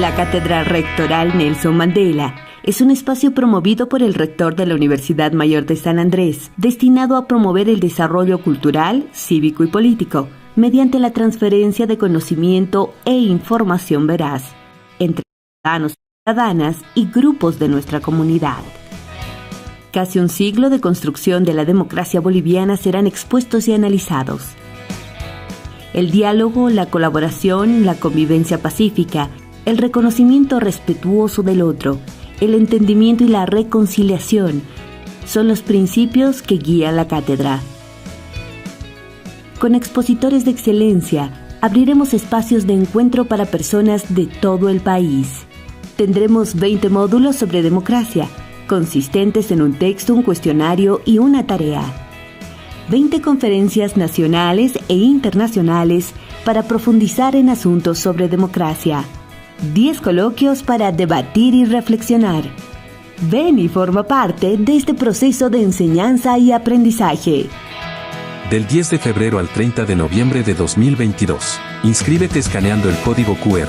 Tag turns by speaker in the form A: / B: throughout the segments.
A: La Cátedra Rectoral Nelson Mandela es un espacio promovido por el rector de la Universidad Mayor de San Andrés, destinado a promover el desarrollo cultural, cívico y político, mediante la transferencia de conocimiento e información veraz entre ciudadanos y ciudadanas y grupos de nuestra comunidad. Casi un siglo de construcción de la democracia boliviana serán expuestos y analizados. El diálogo, la colaboración, la convivencia pacífica, el reconocimiento respetuoso del otro, el entendimiento y la reconciliación son los principios que guían la cátedra. Con expositores de excelencia, abriremos espacios de encuentro para personas de todo el país. Tendremos 20 módulos sobre democracia, consistentes en un texto, un cuestionario y una tarea. 20 conferencias nacionales e internacionales para profundizar en asuntos sobre democracia. 10 coloquios para debatir y reflexionar. Ven y forma parte de este proceso de enseñanza y aprendizaje.
B: Del 10 de febrero al 30 de noviembre de 2022. Inscríbete escaneando el código QR.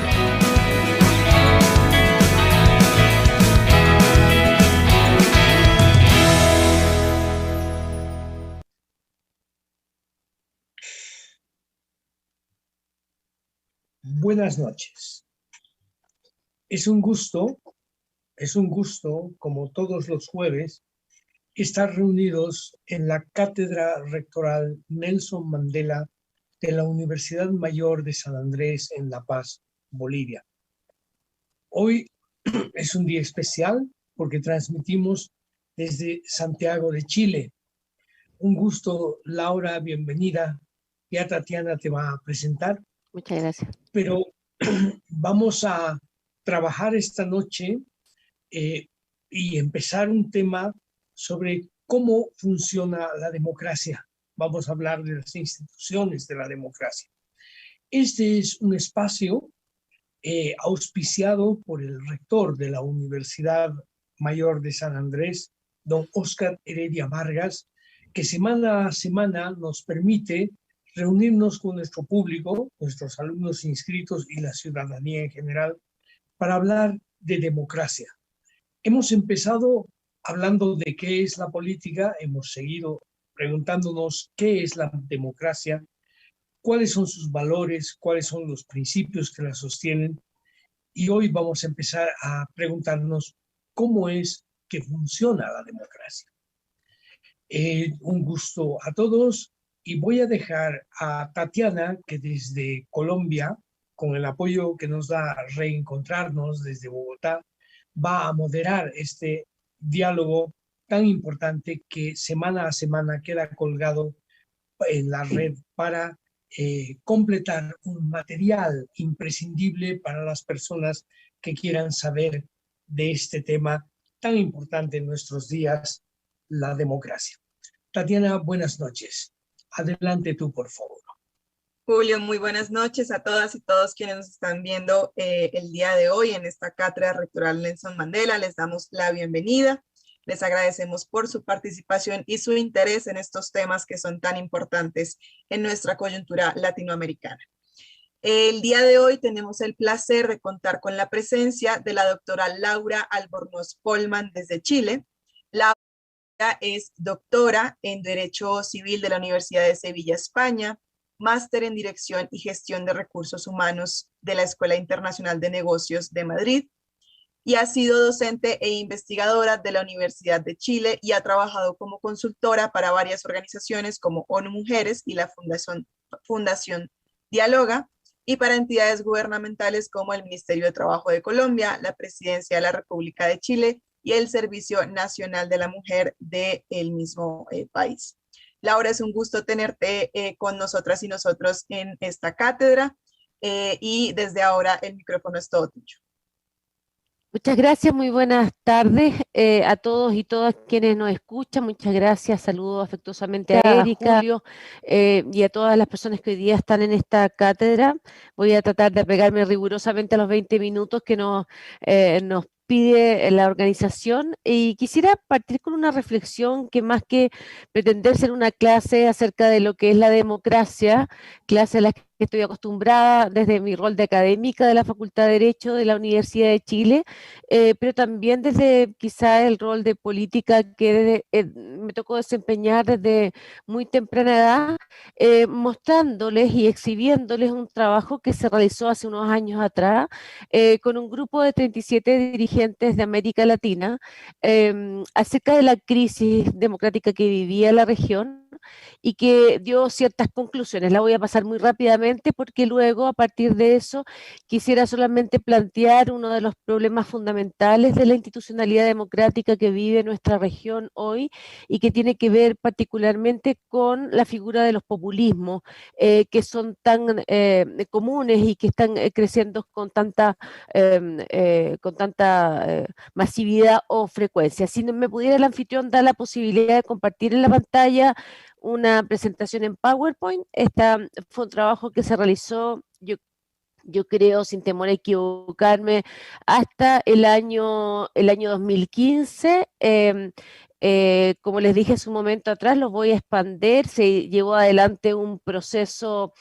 C: Buenas noches. Es un gusto, como todos los jueves, estar reunidos en la Cátedra Rectoral Nelson Mandela de la Universidad Mayor de San Andrés en La Paz, Bolivia. Hoy es un día especial porque transmitimos desde Santiago de Chile. Un gusto, Laura, bienvenida. Ya Tatiana te va a presentar.
D: Muchas gracias.
C: Pero vamos a trabajar esta noche y empezar un tema sobre cómo funciona la democracia. Vamos a hablar de las instituciones de la democracia. Este es un espacio auspiciado por el rector de la Universidad Mayor de San Andrés, don Óscar Heredia Vargas, que semana a semana nos permite reunirnos con nuestro público, nuestros alumnos inscritos y la ciudadanía en general, para hablar de democracia. Hemos empezado hablando de qué es la política, hemos seguido preguntándonos qué es la democracia, cuáles son sus valores, cuáles son los principios que la sostienen, y hoy vamos a empezar a preguntarnos cómo es que funciona la democracia. Un gusto a todos. Y voy a dejar a Tatiana, que desde Colombia, con el apoyo que nos da Reencontrarnos desde Bogotá, va a moderar este diálogo tan importante que semana a semana queda colgado en la red para completar un material imprescindible para las personas que quieran saber de este tema tan importante en nuestros días, la democracia. Tatiana, buenas noches. Adelante tú, por favor.
E: Julio, muy buenas noches a todas y todos quienes nos están viendo el día de hoy en esta Cátedra Rectoral Nelson Mandela. Les damos la bienvenida. Les agradecemos por su participación y su interés en estos temas que son tan importantes en nuestra coyuntura latinoamericana. El día de hoy tenemos el placer de contar con la presencia de la doctora Laura Albornoz Polman desde Chile. Laura es doctora en Derecho Civil de la Universidad de Sevilla, España, máster en Dirección y Gestión de Recursos Humanos de la Escuela Internacional de Negocios de Madrid, y ha sido docente e investigadora de la Universidad de Chile y ha trabajado como consultora para varias organizaciones como ONU Mujeres y la Fundación Dialoga, y para entidades gubernamentales como el Ministerio de Trabajo de Colombia, la Presidencia de la República de Chile y el Servicio Nacional de la Mujer del mismo país. Laura, es un gusto tenerte con nosotras y nosotros en esta cátedra y desde ahora el micrófono es todo tuyo.
D: Muchas gracias, muy buenas tardes a todos y todas quienes nos escuchan. Muchas gracias, saludo afectuosamente a Erika, Julio y a todas las personas que hoy día están en esta cátedra. Voy a tratar de apegarme rigurosamente a los 20 minutos que nos pide la organización, y quisiera partir con una reflexión que, más que pretender ser una clase acerca de lo que es la democracia, clase a la que que estoy acostumbrada desde mi rol de académica de la Facultad de Derecho de la Universidad de Chile, pero también desde quizá el rol de política que me tocó desempeñar desde muy temprana edad, mostrándoles y exhibiéndoles un trabajo que se realizó hace unos años atrás con un grupo de 37 dirigentes de América Latina acerca de la crisis democrática que vivía la región y que dio ciertas conclusiones. La voy a pasar muy rápidamente porque luego, a partir de eso, quisiera solamente plantear uno de los problemas fundamentales de la institucionalidad democrática que vive nuestra región hoy y que tiene que ver particularmente con la figura de los populismos, que son tan comunes y que están creciendo con tanta masividad o frecuencia. Si no me pudiera el anfitrión dar la posibilidad de compartir en la pantalla una presentación en PowerPoint. Esta fue un trabajo que se realizó, yo creo, sin temor a equivocarme, hasta el año 2015. Como les dije hace un momento atrás, los voy a expandir. Se llevó adelante un proceso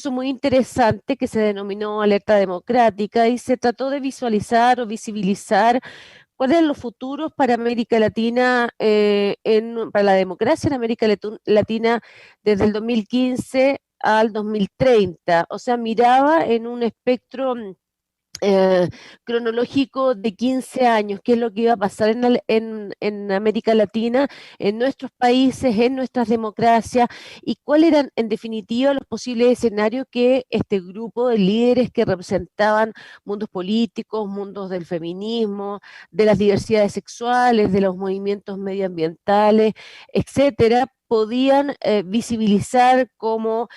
D: muy interesante que se denominó Alerta Democrática y se trató de visualizar o visibilizar cuáles son los futuros para América Latina, para la democracia en América Latina desde el 2015 al 2030. O sea, miraba en un espectro cronológico de 15 años, qué es lo que iba a pasar en América Latina, en nuestros países, en nuestras democracias, y cuáles eran, en definitiva, los posibles escenarios que este grupo de líderes que representaban mundos políticos, mundos del feminismo, de las diversidades sexuales, de los movimientos medioambientales, etcétera, podían visibilizar como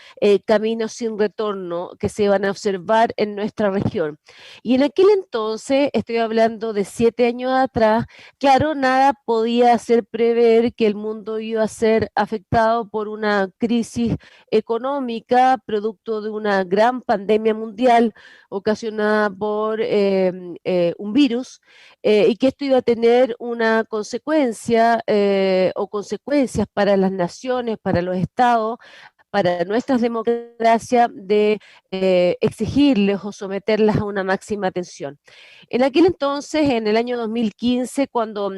D: caminos sin retorno que se van a observar en nuestra región. Y en aquel entonces, estoy hablando de 7 años atrás, claro, nada podía hacer prever que el mundo iba a ser afectado por una crisis económica, producto de una gran pandemia mundial ocasionada por un virus, y que esto iba a tener una consecuencia o consecuencias para las naciones, para los estados, para nuestras democracias de exigirles o someterlas a una máxima atención. En aquel entonces, en el año 2015, cuando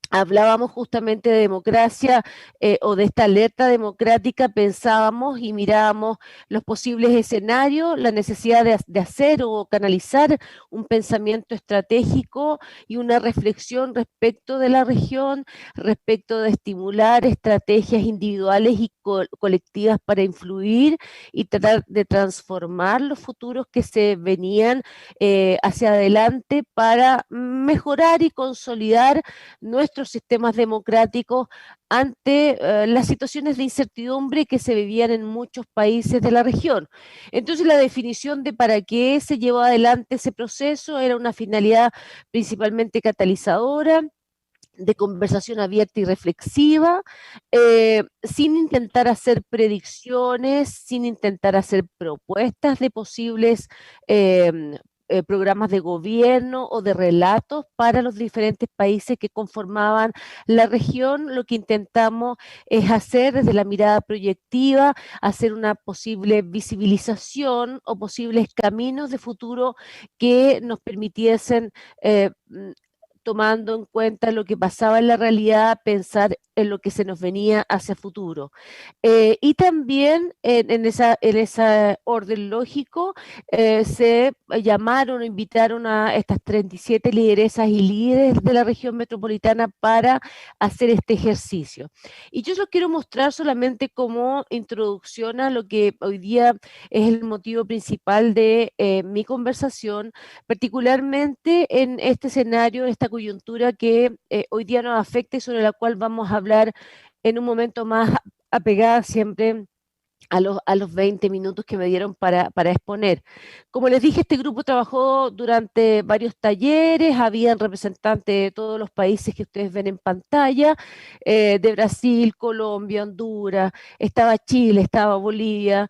D: hablábamos justamente de democracia o de esta alerta democrática, pensábamos y mirábamos los posibles escenarios, la necesidad de hacer o canalizar un pensamiento estratégico y una reflexión respecto de la región, respecto de estimular estrategias individuales y colectivas para influir y tratar de transformar los futuros que se venían hacia adelante para mejorar y consolidar nuestros sistemas democráticos ante las situaciones de incertidumbre que se vivían en muchos países de la región. Entonces, la definición de para qué se llevó adelante ese proceso era una finalidad principalmente catalizadora, de conversación abierta y reflexiva, sin intentar hacer predicciones, sin intentar hacer propuestas de posibles programas de gobierno o de relatos para los diferentes países que conformaban la región. Lo que intentamos es hacer desde la mirada proyectiva, hacer una posible visibilización o posibles caminos de futuro que nos permitiesen tomando en cuenta lo que pasaba en la realidad, pensar en lo que se nos venía hacia futuro. Y también en ese orden lógico se llamaron o invitaron a estas 37 lideresas y líderes de la región metropolitana para hacer este ejercicio. Y yo los quiero mostrar solamente como introducción a lo que hoy día es el motivo principal de mi conversación, particularmente en este escenario, esta coyuntura que hoy día nos afecta y sobre la cual vamos a hablar en un momento más, apegada siempre a los 20 minutos que me dieron para exponer. Como les dije, este grupo trabajó durante varios talleres, habían representantes de todos los países que ustedes ven en pantalla, de Brasil, Colombia, Honduras, estaba Chile, estaba Bolivia,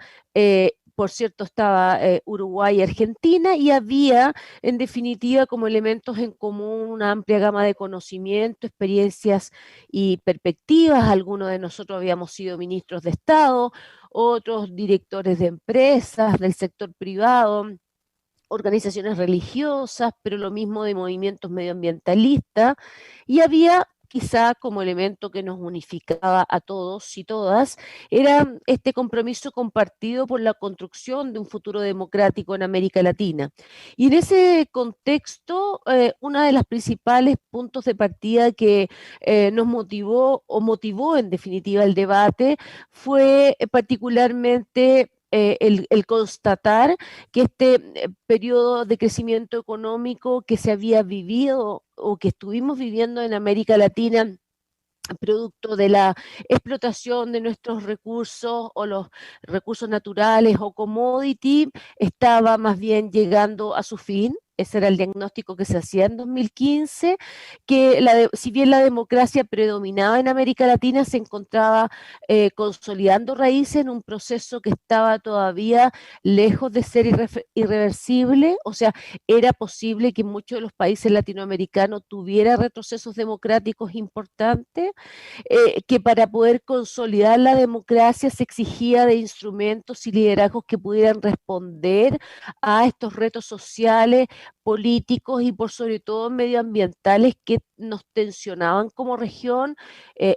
D: por cierto, estaba Uruguay y Argentina, y había, en definitiva, como elementos en común, una amplia gama de conocimiento, experiencias y perspectivas. Algunos de nosotros habíamos sido ministros de Estado, otros directores de empresas, del sector privado, organizaciones religiosas, pero lo mismo de movimientos medioambientalistas, y había quizá como elemento que nos unificaba a todos y todas, era este compromiso compartido por la construcción de un futuro democrático en América Latina. Y en ese contexto, uno de los principales puntos de partida que nos motivó o motivó en definitiva el debate fue particularmente el constatar que este periodo de crecimiento económico que se había vivido o que estuvimos viviendo en América Latina, producto de la explotación de nuestros recursos o los recursos naturales o commodity, estaba más bien llegando a su fin. Ese era el diagnóstico que se hacía en 2015, que si bien la democracia predominaba en América Latina, se encontraba consolidando raíces en un proceso que estaba todavía lejos de ser irreversible. O sea, era posible que muchos de los países latinoamericanos tuvieran retrocesos democráticos importantes, que para poder consolidar la democracia se exigía de instrumentos y liderazgos que pudieran responder a estos retos sociales, políticos y por sobre todo medioambientales que nos tensionaban como región.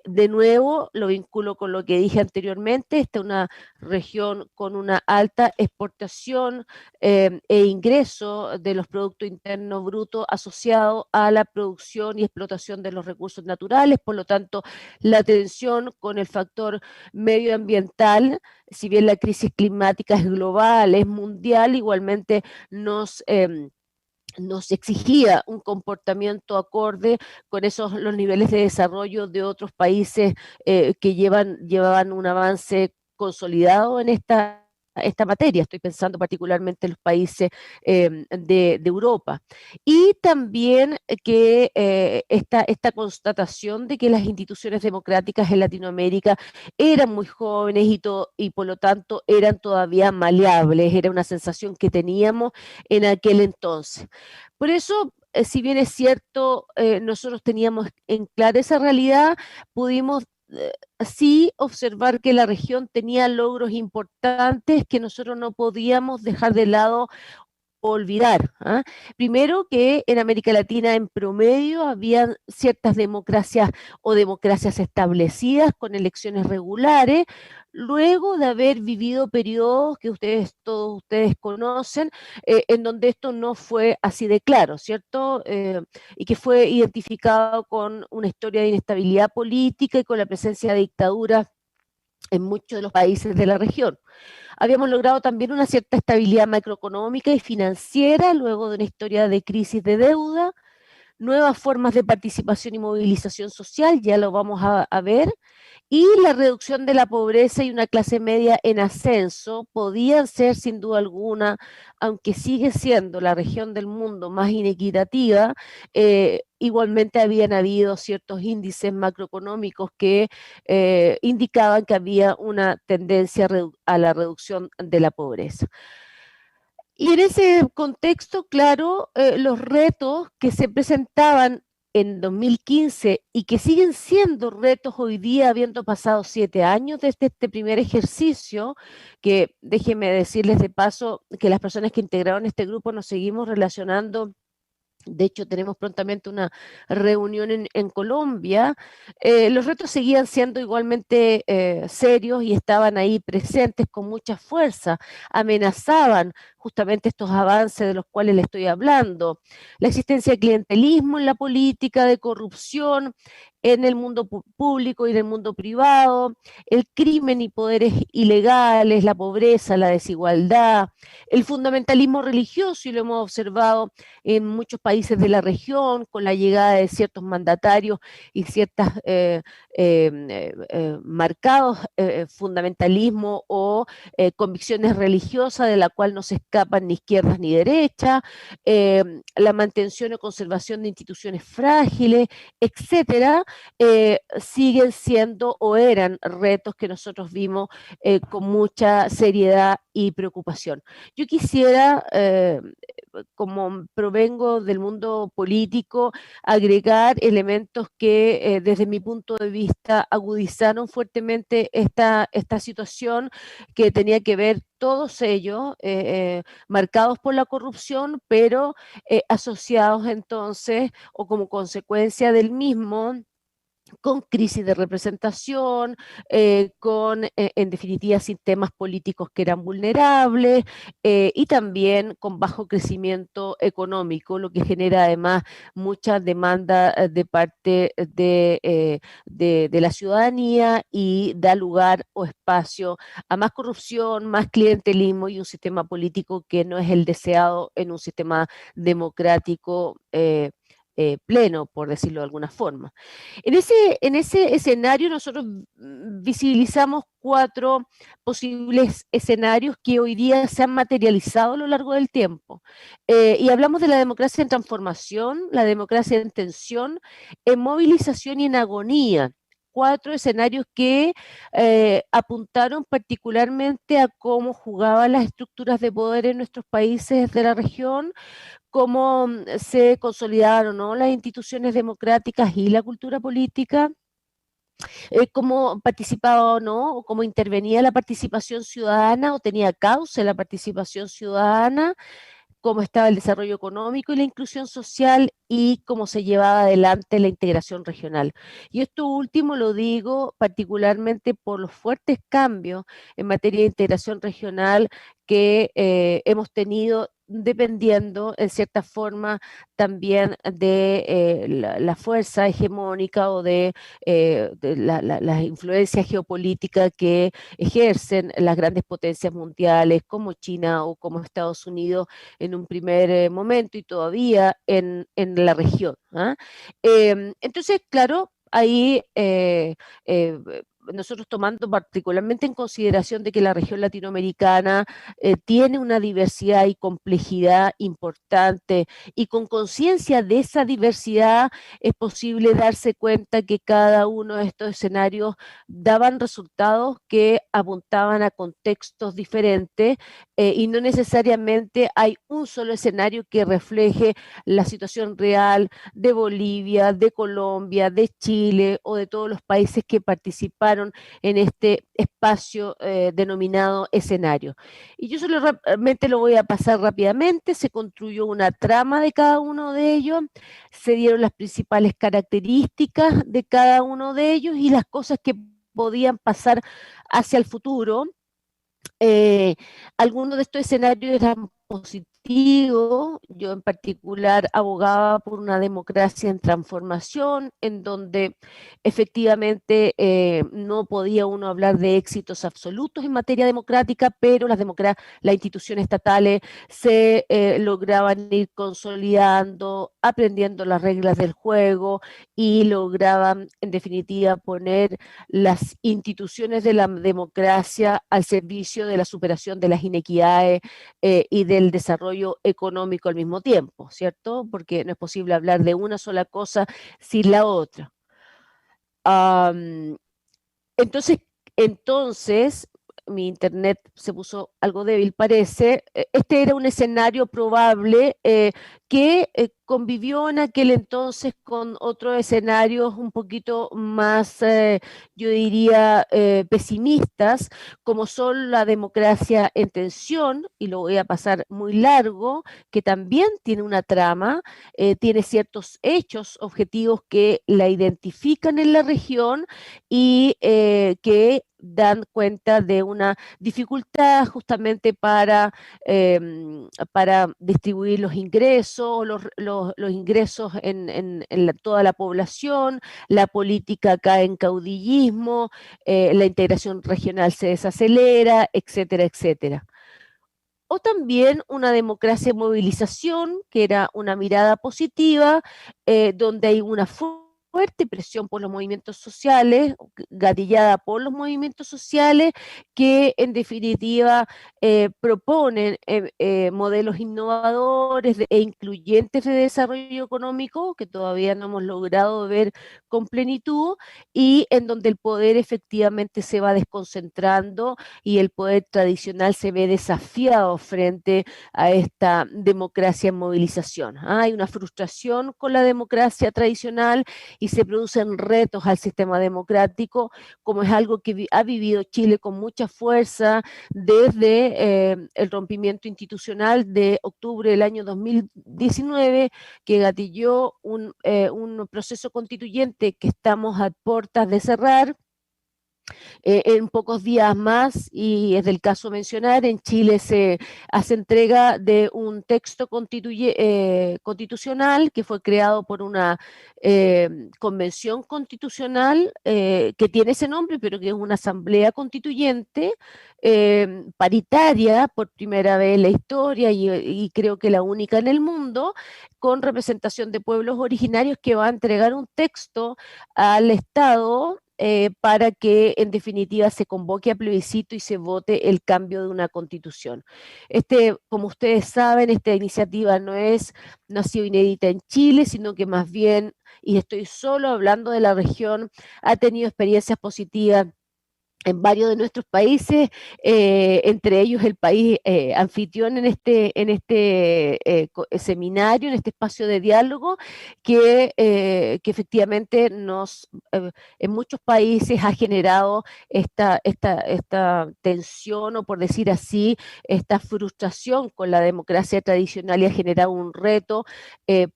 D: De nuevo, lo vinculo con lo que dije anteriormente, esta es una región con una alta exportación e ingreso de los productos internos brutos asociados a la producción y explotación de los recursos naturales. Por lo tanto, la tensión con el factor medioambiental, si bien la crisis climática es global, es mundial, igualmente nos exigía un comportamiento acorde con los niveles de desarrollo de otros países que llevaban un avance consolidado en esta materia. Estoy pensando particularmente en los países de Europa. Y también que esta constatación de que las instituciones democráticas en Latinoamérica eran muy jóvenes y por lo tanto eran todavía maleables, era una sensación que teníamos en aquel entonces. Por eso, si bien es cierto, nosotros teníamos en clara esa realidad, pudimos sí observar que la región tenía logros importantes que nosotros no podíamos dejar de lado o olvidar. Primero, que en América Latina en promedio había ciertas democracias o democracias establecidas con elecciones regulares, luego de haber vivido periodos que todos ustedes conocen, en donde esto no fue así de claro, ¿cierto? Y que fue identificado con una historia de inestabilidad política y con la presencia de dictaduras en muchos de los países de la región. Habíamos logrado también una cierta estabilidad macroeconómica y financiera luego de una historia de crisis de deuda, nuevas formas de participación y movilización social, ya lo vamos a ver, y la reducción de la pobreza y una clase media en ascenso podían ser sin duda alguna, aunque sigue siendo la región del mundo más inequitativa, igualmente habían habido ciertos índices macroeconómicos que indicaban que había una tendencia a la reducción de la pobreza. Y en ese contexto, claro, los retos que se presentaban en 2015 y que siguen siendo retos hoy día, habiendo pasado 7 años desde este primer ejercicio, que déjenme decirles de paso que las personas que integraron este grupo nos seguimos relacionando. De hecho, tenemos prontamente una reunión en Colombia. Los retos seguían siendo igualmente serios y estaban ahí presentes con mucha fuerza, amenazaban justamente estos avances de los cuales le estoy hablando. La existencia de clientelismo en la política, de corrupción en el mundo público y en el mundo privado, el crimen y poderes ilegales, la pobreza, la desigualdad, el fundamentalismo religioso, y lo hemos observado en muchos países de la región, con la llegada de ciertos mandatarios y ciertas marcados fundamentalismo o convicciones religiosas de la cual no se escapan ni izquierdas ni derechas, la mantención o conservación de instituciones frágiles, etcétera, siguen siendo o eran retos que nosotros vimos con mucha seriedad y preocupación. Yo quisiera como provengo del mundo político, agregar elementos que desde mi punto de vista agudizaron fuertemente esta situación que tenía que ver todos ellos marcados por la corrupción, pero asociados entonces o como consecuencia del mismo con crisis de representación, en definitiva, sistemas políticos que eran vulnerables y también con bajo crecimiento económico, lo que genera además mucha demanda de parte de la ciudadanía y da lugar o espacio a más corrupción, más clientelismo y un sistema político que no es el deseado en un sistema democrático pleno, por decirlo de alguna forma. En ese escenario nosotros visibilizamos 4 posibles escenarios que hoy día se han materializado a lo largo del tiempo. Y hablamos de la democracia en transformación, la democracia en tensión, en movilización y en agonía. 4 escenarios que apuntaron particularmente a cómo jugaban las estructuras de poder en nuestros países de la región, cómo se consolidaron, ¿no?, las instituciones democráticas y la cultura política, cómo participaba o no, o cómo intervenía la participación ciudadana o tenía cauce la participación ciudadana, cómo estaba el desarrollo económico y la inclusión social y cómo se llevaba adelante la integración regional. Y esto último lo digo particularmente por los fuertes cambios en materia de integración regional que hemos tenido dependiendo en cierta forma también de la fuerza hegemónica o de la influencia geopolítica que ejercen las grandes potencias mundiales como China o como Estados Unidos en un primer momento y todavía en la región. ¿Ah? Entonces, claro, ahí nosotros tomando particularmente en consideración de que la región latinoamericana tiene una diversidad y complejidad importante y con conciencia de esa diversidad es posible darse cuenta que cada uno de estos escenarios daban resultados que apuntaban a contextos diferentes y no necesariamente hay un solo escenario que refleje la situación real de Bolivia, de Colombia, de Chile o de todos los países que participaron en este espacio denominado escenario. Y yo solamente lo voy a pasar rápidamente. Se construyó una trama de cada uno de ellos, se dieron las principales características de cada uno de ellos y las cosas que podían pasar hacia el futuro. Algunos de estos escenarios eran positivos. Yo en particular abogaba por una democracia en transformación, en donde efectivamente no podía uno hablar de éxitos absolutos en materia democrática, pero las instituciones estatales se lograban ir consolidando, aprendiendo las reglas del juego y lograban en definitiva poner las instituciones de la democracia al servicio de la superación de las inequidades y del desarrollo económico al mismo tiempo, ¿cierto? Porque no es posible hablar de una sola cosa sin la otra. Entonces, mi internet se puso algo débil, parece. Este era un escenario probable que convivió en aquel entonces con otros escenarios un poquito más, yo diría, pesimistas, como son la democracia en tensión, y lo voy a pasar muy largo, que también tiene una trama, tiene ciertos hechos objetivos que la identifican en la región y que dan cuenta de una dificultad justamente para distribuir los ingresos, los ingresos en toda la población, la política cae en caudillismo, la integración regional se desacelera, etcétera, etcétera. O también una democracia de movilización, que era una mirada positiva, donde hay una fuerza fuerte presión por los movimientos sociales, gatillada por los movimientos sociales, que en definitiva proponen modelos innovadores e incluyentes de desarrollo económico que todavía no hemos logrado ver con plenitud, y en donde el poder efectivamente se va desconcentrando y el poder tradicional se ve desafiado frente a esta democracia en movilización. Hay una frustración con la democracia tradicional y se producen retos al sistema democrático, como es algo que ha vivido Chile con mucha fuerza desde el rompimiento institucional de octubre del año 2019, que gatilló un proceso constituyente que estamos a puertas de cerrar en pocos días más, y es del caso mencionar, en Chile se hace entrega de un texto constitucional que fue creado por una convención constitucional que tiene ese nombre, pero que es una asamblea constituyente paritaria por primera vez en la historia, y creo que la única en el mundo, con representación de pueblos originarios, que va a entregar un texto al Estado para que en definitiva se convoque a plebiscito y se vote el cambio de una constitución. Como ustedes saben, esta iniciativa no ha sido inédita en Chile, sino que más bien, y estoy solo hablando de la región, ha tenido experiencias positivas en varios de nuestros países, entre ellos el país anfitrión en este seminario, en este espacio de diálogo, que efectivamente en muchos países ha generado esta tensión, o por decir así, esta frustración con la democracia tradicional, y ha generado un reto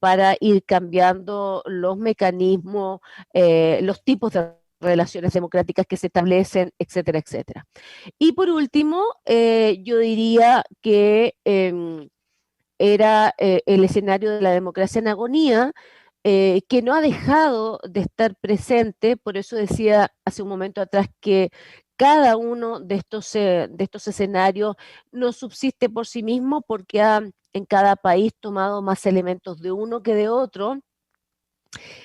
D: para ir cambiando los mecanismos, los tipos de relaciones democráticas que se establecen, etcétera, etcétera. Y por último, yo diría que era el escenario de la democracia en agonía, que no ha dejado de estar presente. Por eso decía hace un momento atrás que cada uno de estos escenarios no subsiste por sí mismo, porque ha en cada país tomado más elementos de uno que de otro,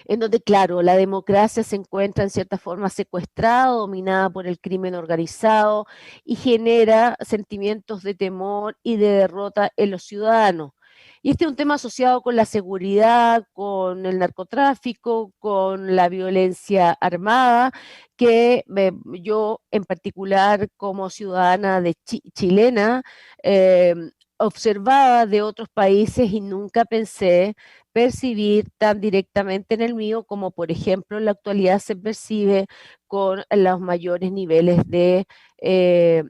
D: en donde, claro, la democracia se encuentra en cierta forma secuestrada, dominada por el crimen organizado, y genera sentimientos de temor y de derrota en los ciudadanos. Y este es un tema asociado con la seguridad, con el narcotráfico, con la violencia armada, que yo en particular como ciudadana chilena observaba de otros países, y nunca pensé percibir tan directamente en el mío, como por ejemplo en la actualidad se percibe con los mayores niveles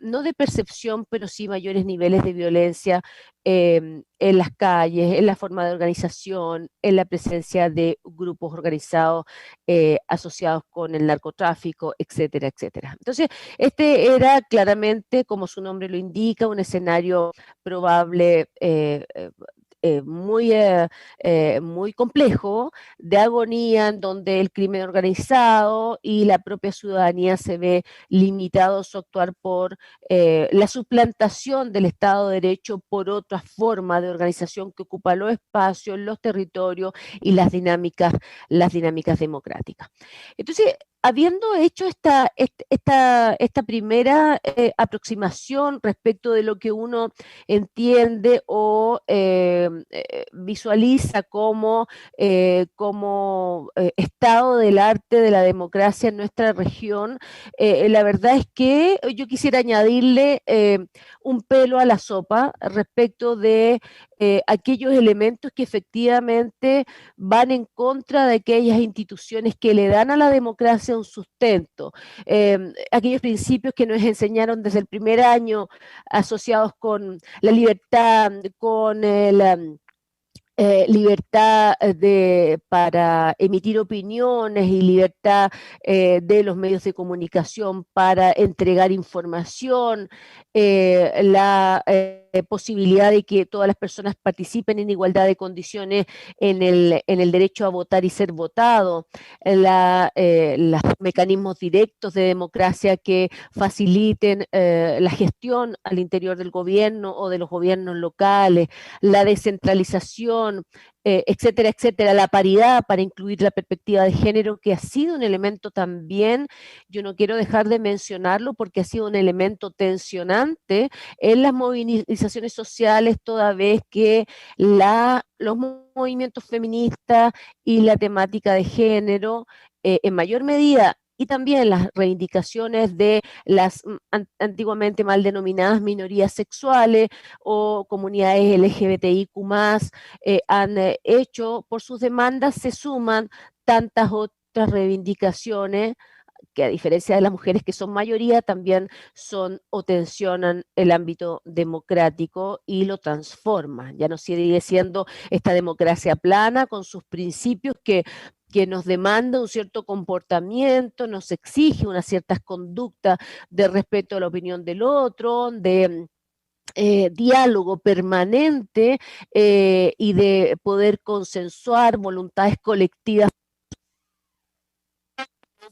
D: no de percepción, pero sí mayores niveles de violencia en las calles, en la forma de organización, en la presencia de grupos organizados asociados con el narcotráfico, etcétera, etcétera. Entonces, este era claramente, como su nombre lo indica, un escenario probable muy complejo, de agonía, en donde el crimen organizado y la propia ciudadanía se ve limitados a actuar por la suplantación del Estado de Derecho por otra forma de organización que ocupa los espacios, los territorios y las dinámicas democráticas. Entonces, habiendo hecho esta primera aproximación respecto de lo que uno entiende o visualiza como estado del arte de la democracia en nuestra región, la verdad es que yo quisiera añadirle un pelo a la sopa respecto de aquellos elementos que efectivamente van en contra de aquellas instituciones que le dan a la democracia un sustento, aquellos principios que nos enseñaron desde el primer año, asociados con la libertad, con libertad para emitir opiniones, y libertad de los medios de comunicación para entregar información, la posibilidad de que todas las personas participen en igualdad de condiciones en el derecho a votar y ser votado, los mecanismos directos de democracia que faciliten la gestión al interior del gobierno o de los gobiernos locales, la descentralización, etcétera, etcétera. La paridad para incluir la perspectiva de género, que ha sido un elemento también, yo no quiero dejar de mencionarlo porque ha sido un elemento tensionante en las movilizaciones sociales, toda vez que los movimientos feministas y la temática de género, en mayor medida, y también las reivindicaciones de las antiguamente mal denominadas minorías sexuales o comunidades LGBTIQ+, han hecho por sus demandas, se suman tantas otras reivindicaciones que, a diferencia de las mujeres que son mayoría, también son o tensionan el ámbito democrático y lo transforman. Ya no sigue siendo esta democracia plana con sus principios que nos demanda un cierto comportamiento, nos exige unas ciertas conductas de respeto a la opinión del otro, de diálogo permanente, y de poder consensuar voluntades colectivas,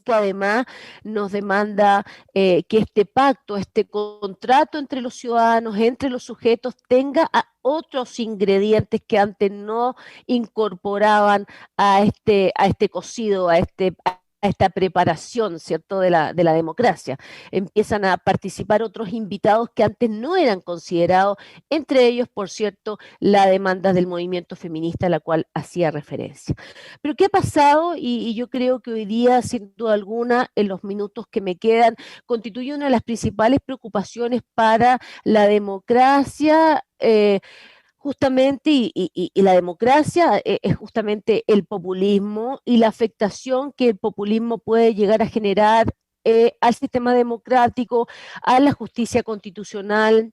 D: que además nos demanda que este pacto, este contrato entre los ciudadanos, entre los sujetos, tenga otros ingredientes que antes no incorporaban a este cocido, a esta preparación, ¿cierto?, de la democracia. Empiezan a participar otros invitados que antes no eran considerados, entre ellos, por cierto, la demanda del movimiento feminista a la cual hacía referencia. Pero ¿qué ha pasado? Y yo creo que hoy día, sin duda alguna, en los minutos que me quedan, constituye una de las principales preocupaciones para la democracia, justamente, y la democracia es justamente el populismo y la afectación que el populismo puede llegar a generar al sistema democrático, a la justicia constitucional,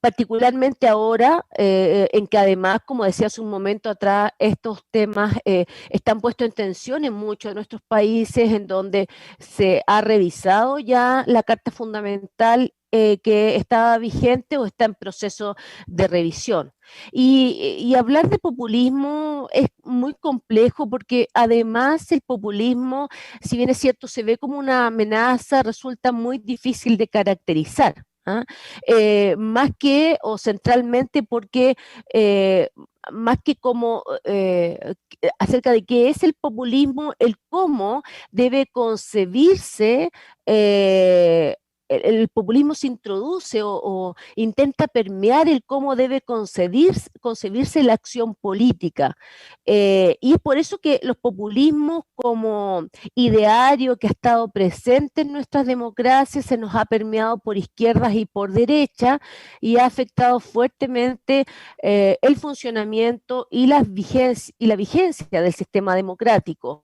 D: particularmente ahora, en que además, como decía hace un momento atrás, estos temas están puestos en tensión en muchos de nuestros países, en donde se ha revisado ya la Carta Fundamental que estaba vigente o está en proceso de revisión. Y hablar de populismo es muy complejo porque además el populismo, si bien es cierto, se ve como una amenaza, resulta muy difícil de caracterizar. ¿Ah? Más que o centralmente porque más que como acerca de qué es el populismo, el cómo debe concebirse. El populismo se introduce o intenta permear el cómo debe concebirse la acción política. Y es por eso que los populismos como ideario que ha estado presente en nuestras democracias se nos ha permeado por izquierdas y por derecha y ha afectado fuertemente el funcionamiento y la vigencia del sistema democrático.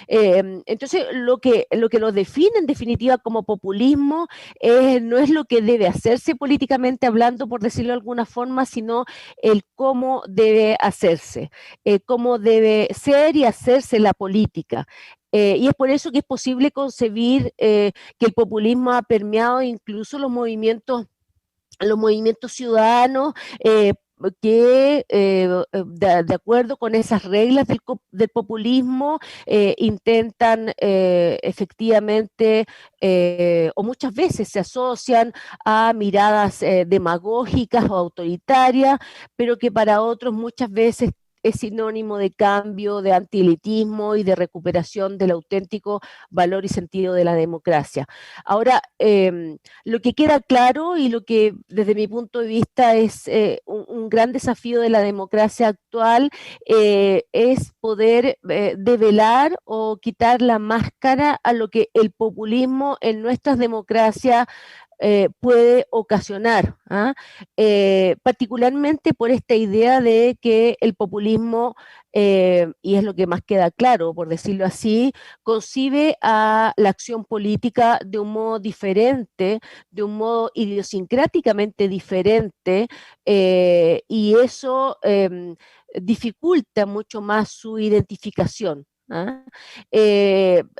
D: Entonces, lo que lo define en definitiva como populismo no es lo que debe hacerse políticamente hablando, por decirlo de alguna forma, sino el cómo debe hacerse, cómo debe ser y hacerse la política. Y es por eso que es posible concebir que el populismo ha permeado incluso los movimientos ciudadanos, que de acuerdo con esas reglas del populismo intentan efectivamente o muchas veces se asocian a miradas demagógicas o autoritarias, pero que para otros muchas veces es sinónimo de cambio, de antielitismo y de recuperación del auténtico valor y sentido de la democracia. Ahora, lo que queda claro y lo que desde mi punto de vista es un gran desafío de la democracia actual es poder develar o quitar la máscara a lo que el populismo en nuestras democracias puede ocasionar, ¿ah? Particularmente por esta idea de que el populismo, y es lo que más queda claro, por decirlo así, concibe a la acción política de un modo diferente, de un modo idiosincráticamente diferente, y eso dificulta mucho más su identificación. ¿Ah?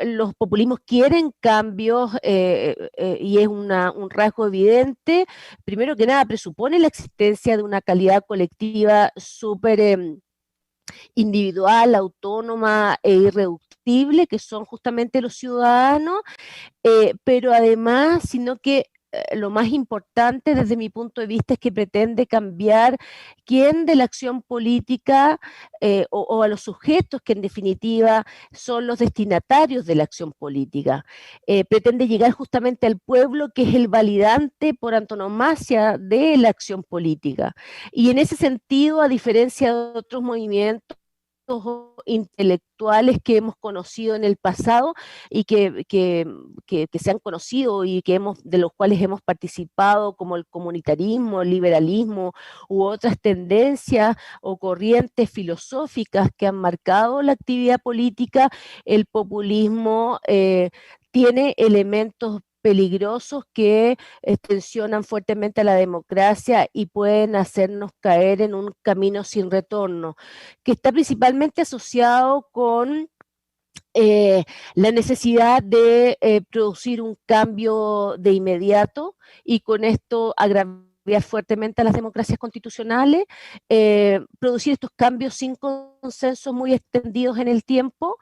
D: Los populismos quieren cambios y es un rasgo evidente. Primero que nada, presupone la existencia de una calidad colectiva súper individual, autónoma e irreductible, que son justamente los ciudadanos, pero además, sino que lo más importante desde mi punto de vista es que pretende cambiar quién de la acción política o a los sujetos que en definitiva son los destinatarios de la acción política. Pretende llegar justamente al pueblo, que es el validante por antonomasia de la acción política. Y en ese sentido, a diferencia de otros movimientos intelectuales que hemos conocido en el pasado y que se han conocido y de los cuales hemos participado, como el comunitarismo, el liberalismo u otras tendencias o corrientes filosóficas que han marcado la actividad política, el populismo tiene elementos peligrosos que tensionan fuertemente a la democracia y pueden hacernos caer en un camino sin retorno, que está principalmente asociado con la necesidad de producir un cambio de inmediato y con esto agravar fuertemente a las democracias constitucionales, producir estos cambios sin consensos muy extendidos en el tiempo,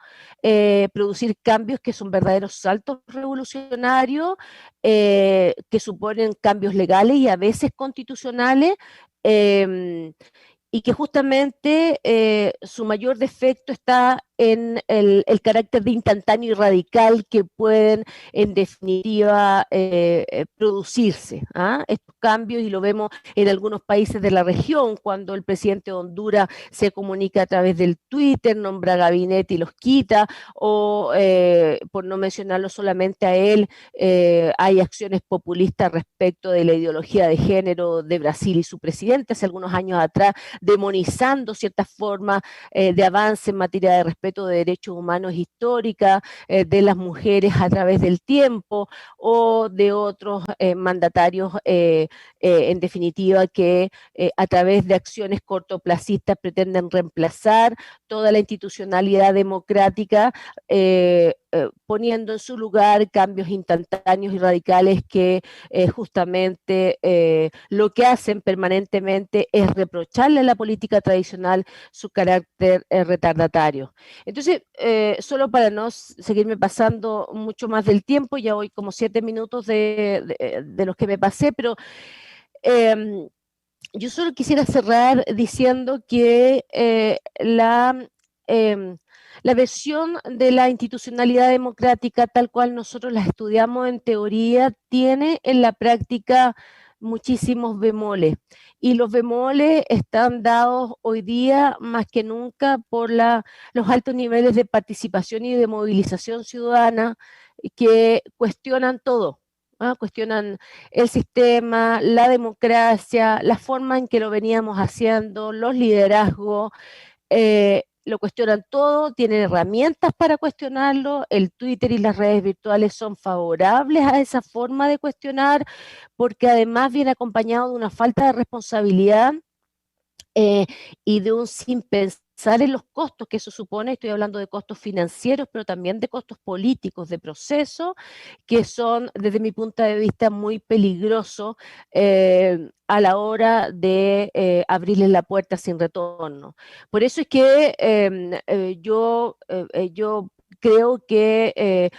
D: producir cambios que son verdaderos saltos revolucionarios, que suponen cambios legales y a veces constitucionales, y que justamente su mayor defecto está en el carácter de instantáneo y radical que pueden en definitiva producirse estos cambios, y lo vemos en algunos países de la región, cuando el presidente de Honduras se comunica a través del Twitter, nombra gabinete y los quita, o por no mencionarlo solamente a él, hay acciones populistas respecto de la ideología de género de Brasil y su presidente hace algunos años atrás, demonizando ciertas formas de avance en materia de respeto de derechos humanos históricas de las mujeres a través del tiempo, o de otros mandatarios en definitiva que a través de acciones cortoplacistas pretenden reemplazar toda la institucionalidad democrática, poniendo en su lugar cambios instantáneos y radicales que justamente lo que hacen permanentemente es reprocharle a la política tradicional su carácter retardatario. Entonces, solo para no seguirme pasando mucho más del tiempo, ya voy como 7 minutos de los que me pasé, pero yo solo quisiera cerrar diciendo que la versión de la institucionalidad democrática tal cual nosotros la estudiamos en teoría tiene en la práctica muchísimos bemoles, y los bemoles están dados hoy día más que nunca por los altos niveles de participación y de movilización ciudadana que cuestionan todo. Cuestionan el sistema, la democracia, la forma en que lo veníamos haciendo, los liderazgos, lo cuestionan todo, tienen herramientas para cuestionarlo. El Twitter y las redes virtuales son favorables a esa forma de cuestionar, porque además viene acompañado de una falta de responsabilidad y de un sin pensar en los costos que eso supone. Estoy hablando de costos financieros, pero también de costos políticos, de proceso, que son, desde mi punto de vista, muy peligrosos a la hora de abrirles la puerta sin retorno. Por eso es que yo creo que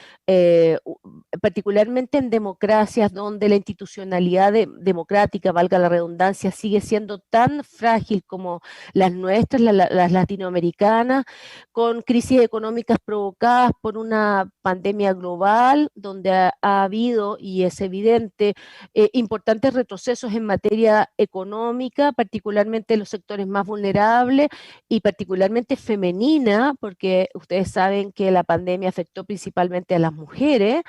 D: particularmente en democracias donde la institucionalidad democrática, valga la redundancia, sigue siendo tan frágil como las nuestras, las latinoamericanas, con crisis económicas provocadas por una pandemia global, donde ha habido, y es evidente, importantes retrocesos en materia económica, particularmente en los sectores más vulnerables y particularmente femenina, porque ustedes saben que la pandemia afectó principalmente a las mujeres.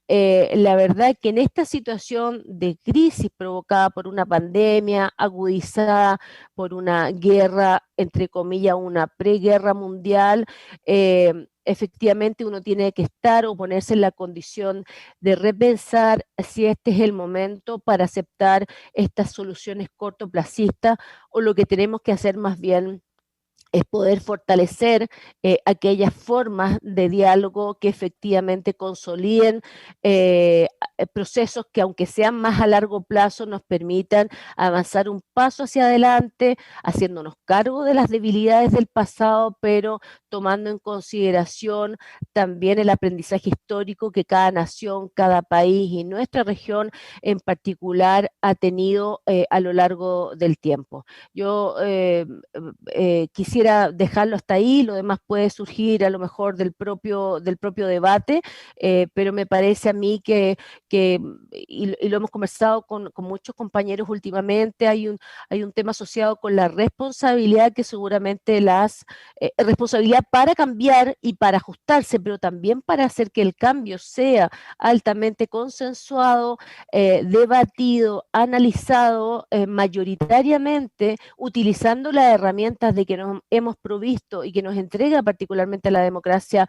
D: La verdad que en esta situación de crisis provocada por una pandemia, agudizada por una guerra, entre comillas, una preguerra mundial, efectivamente uno tiene que estar o ponerse en la condición de repensar si este es el momento para aceptar estas soluciones cortoplacistas, o lo que tenemos que hacer más bien es poder fortalecer aquellas formas de diálogo que efectivamente consoliden procesos que, aunque sean más a largo plazo, nos permitan avanzar un paso hacia adelante, haciéndonos cargo de las debilidades del pasado, pero tomando en consideración también el aprendizaje histórico que cada nación, cada país y nuestra región en particular ha tenido a lo largo del tiempo. Yo quisiera dejarlo hasta ahí, lo demás puede surgir a lo mejor del propio debate, pero me parece a mí y lo hemos conversado con muchos compañeros últimamente, hay un tema asociado con la responsabilidad que seguramente responsabilidad para cambiar y para ajustarse, pero también para hacer que el cambio sea altamente consensuado, debatido, analizado mayoritariamente, utilizando las herramientas de que nos hemos provisto y que nos entrega particularmente la democracia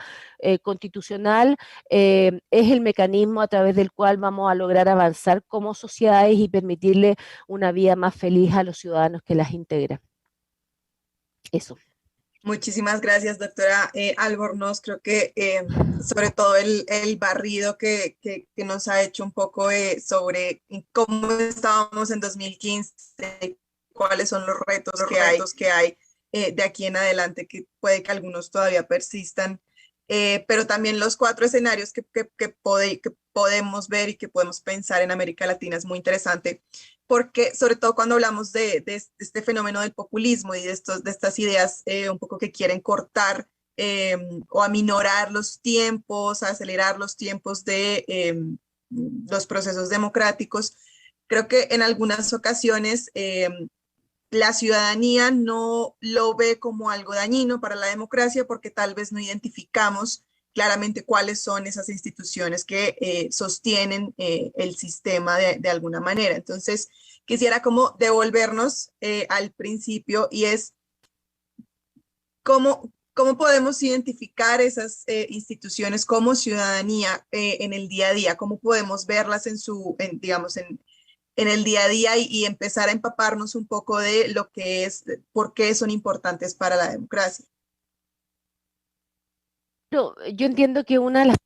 D: constitucional, es el mecanismo a través del cual vamos a lograr avanzar como sociedades y permitirle una vida más feliz a los ciudadanos que las integran. Eso.
E: Muchísimas gracias, doctora Albornoz. Creo que sobre todo el barrido que nos ha hecho un poco sobre cómo estábamos en 2015, cuáles son los retos que hay de aquí en adelante, que puede que algunos todavía persistan, pero también los 4 escenarios que podemos ver y que podemos pensar en América Latina es muy interesante, porque sobre todo cuando hablamos de este fenómeno del populismo y de estas ideas un poco que quieren cortar o aminorar los tiempos, acelerar los tiempos de los procesos democráticos, creo que en algunas ocasiones la ciudadanía no lo ve como algo dañino para la democracia porque tal vez no identificamos claramente cuáles son esas instituciones que sostienen el sistema de alguna manera. Entonces, quisiera como devolvernos al principio y es cómo podemos identificar esas instituciones como ciudadanía en el día a día, cómo podemos verlas digamos, en el día a día y empezar a empaparnos un poco de lo que es, por qué son importantes para la democracia.
D: Pero yo entiendo que una de las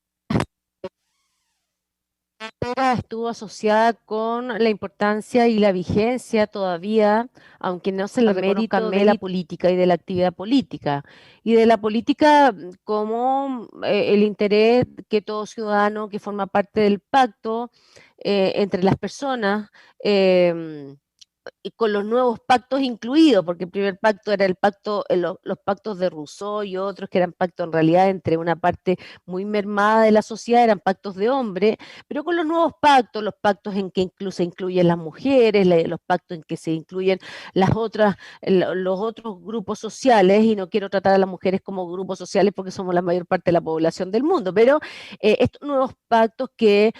D: estuvo asociada con la importancia y la vigencia todavía, aunque no se le reconozca de la política y de la actividad política, y de la política como el interés que todo ciudadano que forma parte del pacto entre las personas, y con los nuevos pactos incluidos, porque el primer pacto era los pactos de Rousseau y otros que eran pactos en realidad entre una parte muy mermada de la sociedad, eran pactos de hombres, pero con los nuevos pactos, los pactos en que incluso se incluyen las mujeres, los pactos en que se incluyen los otros grupos sociales, y no quiero tratar a las mujeres como grupos sociales porque somos la mayor parte de la población del mundo, pero estos nuevos pactos que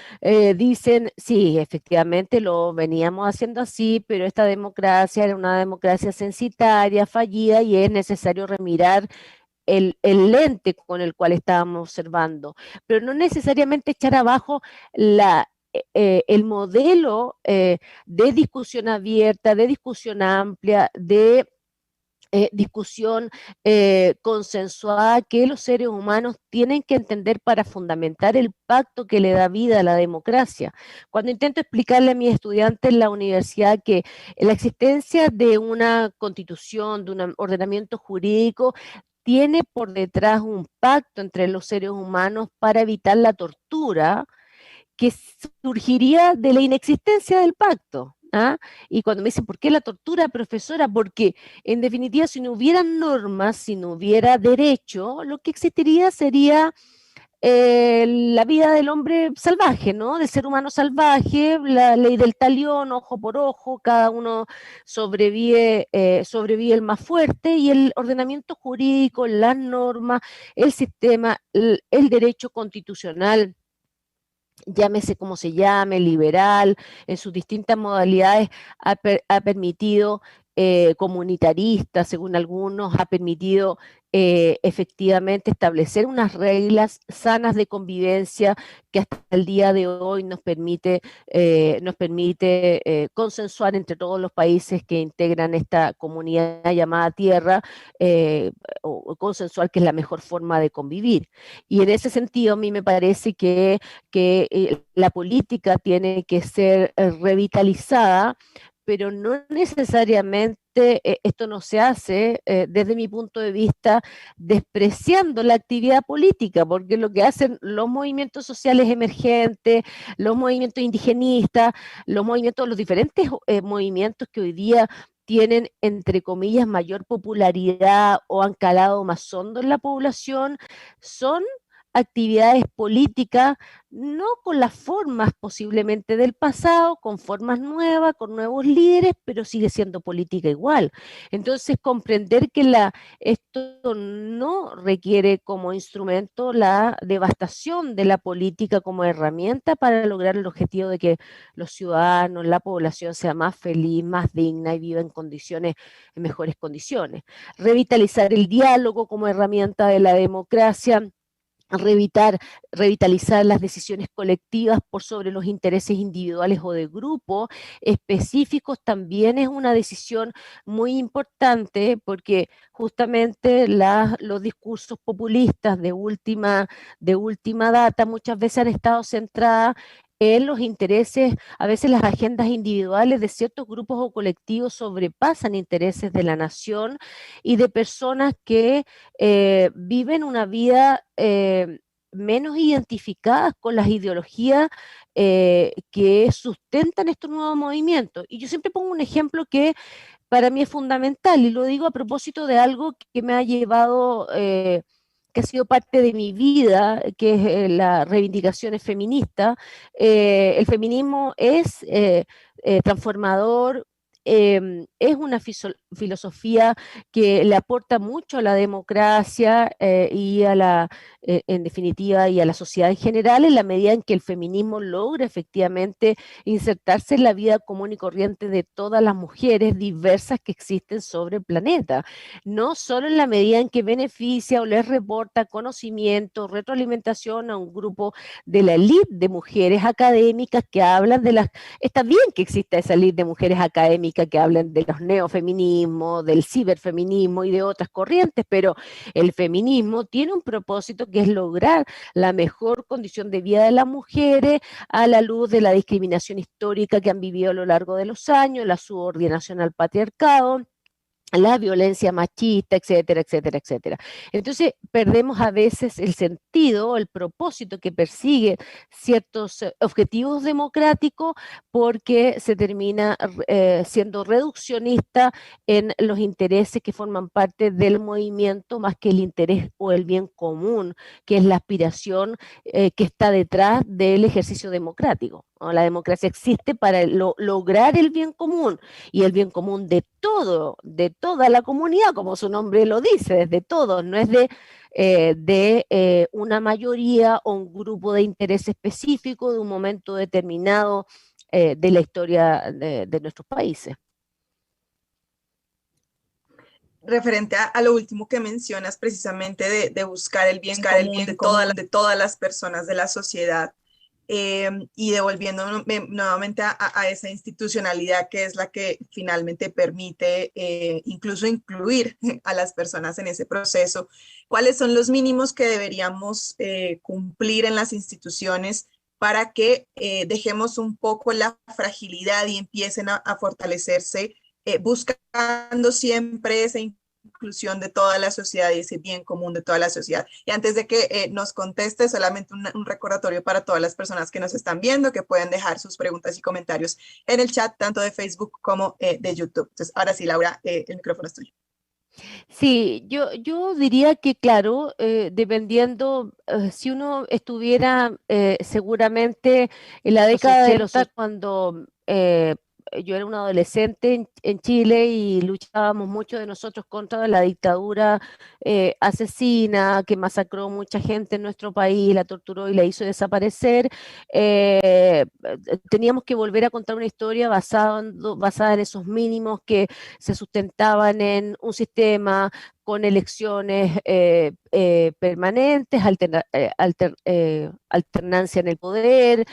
D: dicen, sí, efectivamente lo veníamos haciendo así, pero esta democracia era una democracia censitaria, fallida, y es necesario remirar el lente con el cual estábamos observando, pero no necesariamente echar abajo el modelo de discusión abierta, de discusión amplia, de discusión consensuada que los seres humanos tienen que entender para fundamentar el pacto que le da vida a la democracia. Cuando intento explicarle a mis estudiantes en la universidad que la existencia de una constitución, de un ordenamiento jurídico, tiene por detrás un pacto entre los seres humanos para evitar la tortura que surgiría de la inexistencia del pacto. ¿Ah? Y cuando me dicen, ¿por qué la tortura, profesora? Porque en definitiva, si no hubiera normas, si no hubiera derecho, lo que existiría sería la vida del hombre salvaje, ¿no? Del ser humano salvaje, la ley del talión, ojo por ojo, cada uno sobrevive el más fuerte, y el ordenamiento jurídico, las normas, el sistema, el derecho constitucional, llámese como se llame, liberal, en sus distintas modalidades, ha permitido, comunitarista, según algunos, ha permitido efectivamente establecer unas reglas sanas de convivencia que hasta el día de hoy nos permite consensuar entre todos los países que integran esta comunidad llamada Tierra, o consensuar que es la mejor forma de convivir. Y en ese sentido, a mí me parece que la política tiene que ser revitalizada, pero no necesariamente esto no se hace, desde mi punto de vista, despreciando la actividad política, porque lo que hacen los movimientos sociales emergentes, los movimientos indigenistas, los diferentes movimientos que hoy día tienen, entre comillas, mayor popularidad o han calado más hondo en la población, son actividades políticas, no con las formas posiblemente del pasado, con formas nuevas, con nuevos líderes, pero sigue siendo política igual. Entonces, comprender que esto no requiere como instrumento la devastación de la política como herramienta para lograr el objetivo de que los ciudadanos, la población sea más feliz, más digna y viva en mejores condiciones. Revitalizar el diálogo como herramienta de la democracia, revitalizar las decisiones colectivas por sobre los intereses individuales o de grupo específicos también es una decisión muy importante, porque justamente los discursos populistas de última data muchas veces han estado centradas en los intereses, a veces las agendas individuales de ciertos grupos o colectivos sobrepasan intereses de la nación y de personas que viven una vida menos identificadas con las ideologías que sustentan estos nuevos movimientos. Y yo siempre pongo un ejemplo que para mí es fundamental, y lo digo a propósito de algo que me ha llevado, que ha sido parte de mi vida, que es la reivindicación feminista. El feminismo es transformador, es una filosofía que le aporta mucho a la democracia y en definitiva, y a la sociedad en general, en la medida en que el feminismo logra efectivamente insertarse en la vida común y corriente de todas las mujeres diversas que existen sobre el planeta, no solo en la medida en que beneficia o les reporta conocimiento, retroalimentación a un grupo de la élite de mujeres académicas que hablan de está bien que exista esa élite de mujeres académicas que hablen de los neofeminismos, del ciberfeminismo y de otras corrientes, pero el feminismo tiene un propósito que es lograr la mejor condición de vida de las mujeres a la luz de la discriminación histórica que han vivido a lo largo de los años, la subordinación al patriarcado, la violencia machista, etcétera, etcétera, etcétera. Entonces, perdemos a veces el sentido, el propósito que persigue ciertos objetivos democráticos, porque se termina siendo reduccionista en los intereses que forman parte del movimiento, más que el interés o el bien común, que es la aspiración que está detrás del ejercicio democrático, ¿no? La democracia existe para lograr el bien común, y el bien común de toda la comunidad, como su nombre lo dice, desde todos, no es de una mayoría o un grupo de interés específico de un momento determinado de la historia de nuestros países.
E: Referente a lo último que mencionas, precisamente de buscar el bien común de todas las personas de la sociedad, y devolviéndome nuevamente a esa institucionalidad que es la que finalmente permite incluso incluir a las personas en ese proceso. ¿Cuáles son los mínimos que deberíamos cumplir en las instituciones para que dejemos un poco la fragilidad y empiecen a fortalecerse, buscando siempre esa inclusión de toda la sociedad y ese bien común de toda la sociedad? Y antes de que nos conteste, solamente un recordatorio para todas las personas que nos están viendo, que pueden dejar sus preguntas y comentarios en el chat, tanto de Facebook como de YouTube. Entonces, ahora sí, Laura, el micrófono es tuyo.
D: Sí, yo diría que, claro, dependiendo, si uno estuviera seguramente en la década de los 80, cuando yo era una adolescente en Chile y luchábamos mucho de nosotros contra la dictadura asesina que masacró mucha gente en nuestro país, la torturó y la hizo desaparecer. Teníamos que volver a contar una historia basada en esos mínimos que se sustentaban en un sistema con elecciones permanentes, alternancia en el poder,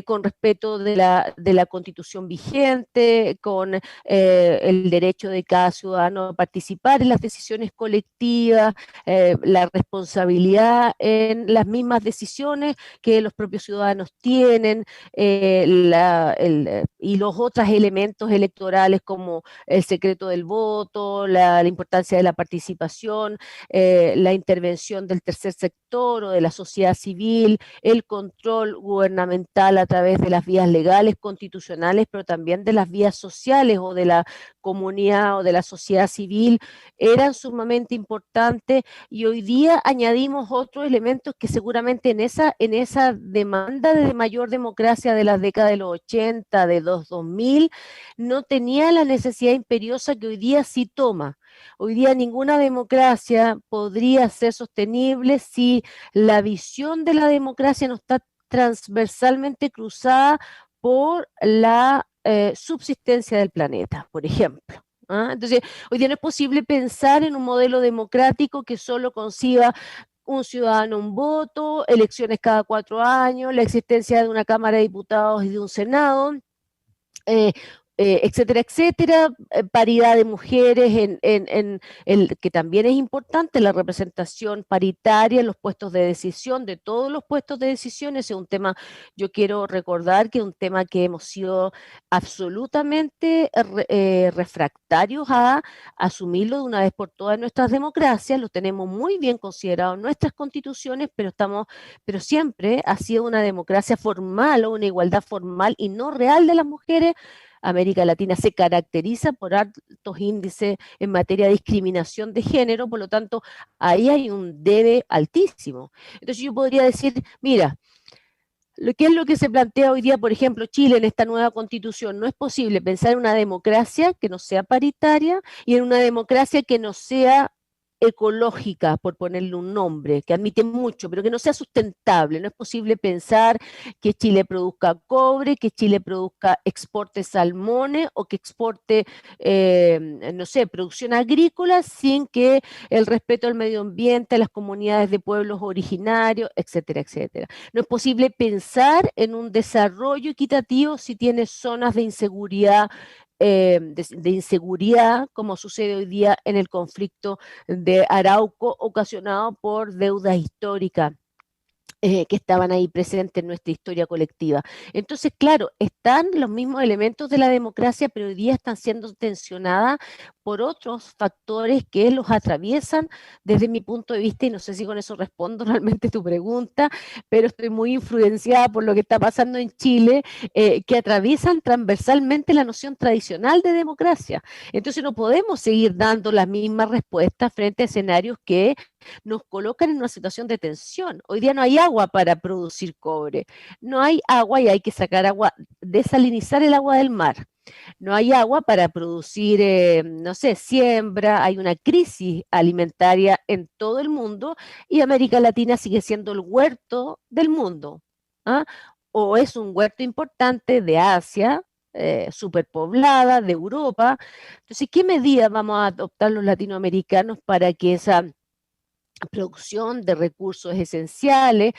D: con respeto de la Constitución vigente, con el derecho de cada ciudadano a participar en las decisiones colectivas, la responsabilidad en las mismas decisiones que los propios ciudadanos tienen, y los otros elementos electorales como el secreto del voto, la importancia de la participación, la intervención del tercer sector o de la sociedad civil, el control gubernamental a través de las vías legales, constitucionales, pero también de las vías sociales o de la comunidad o de la sociedad civil, eran sumamente importantes, y hoy día añadimos otros elementos que seguramente en esa demanda de mayor democracia de las décadas de los 80, de los 2000, no tenía la necesidad imperiosa que hoy día sí toma. Hoy día ninguna democracia podría ser sostenible si la visión de la democracia no está transversalmente cruzada por la subsistencia del planeta, por ejemplo. ¿Ah? Entonces, hoy día no es posible pensar en un modelo democrático que solo conciba un ciudadano, un voto, elecciones cada 4 años, la existencia de una Cámara de Diputados y de un Senado, eh, etcétera, etcétera, paridad de mujeres, que también es importante, la representación paritaria en los puestos de decisión, de todos los puestos de decisión. Ese es un tema, yo quiero recordar que es un tema que hemos sido absolutamente refractarios a asumirlo de una vez por todas en nuestras democracias, lo tenemos muy bien considerado en nuestras constituciones, pero siempre ha sido una democracia formal o una igualdad formal y no real de las mujeres. América Latina se caracteriza por altos índices en materia de discriminación de género, por lo tanto, ahí hay un debe altísimo. Entonces yo podría decir, mira, ¿qué es lo que se plantea hoy día, por ejemplo, Chile en esta nueva constitución? No es posible pensar en una democracia que no sea paritaria y en una democracia que no sea ecológica, por ponerle un nombre, que admite mucho, pero que no sea sustentable. No es posible pensar que Chile produzca cobre, que Chile exporte salmones o que exporte, no sé, producción agrícola sin que el respeto al medio ambiente, a las comunidades de pueblos originarios, etcétera, etcétera. No es posible pensar en un desarrollo equitativo si tiene zonas de inseguridad, de inseguridad, como sucede hoy día en el conflicto de Arauco, ocasionado por deudas históricas que estaban ahí presentes en nuestra historia colectiva. Entonces, claro, están los mismos elementos de la democracia, pero hoy día están siendo tensionadas por otros factores que los atraviesan desde mi punto de vista, y no sé si con eso respondo realmente tu pregunta, pero estoy muy influenciada por lo que está pasando en Chile, que atraviesan transversalmente la noción tradicional de democracia. Entonces no podemos seguir dando las mismas respuestas frente a escenarios que nos colocan en una situación de tensión. Hoy día no hay agua para producir cobre, no hay agua y hay que sacar agua, desalinizar el agua del mar. No hay agua para producir, no sé, siembra, hay una crisis alimentaria en todo el mundo y América Latina sigue siendo el huerto del mundo. ¿Ah? O es un huerto importante de Asia, superpoblada, de Europa. Entonces, ¿qué medidas vamos a adoptar los latinoamericanos para que esa producción de recursos esenciales,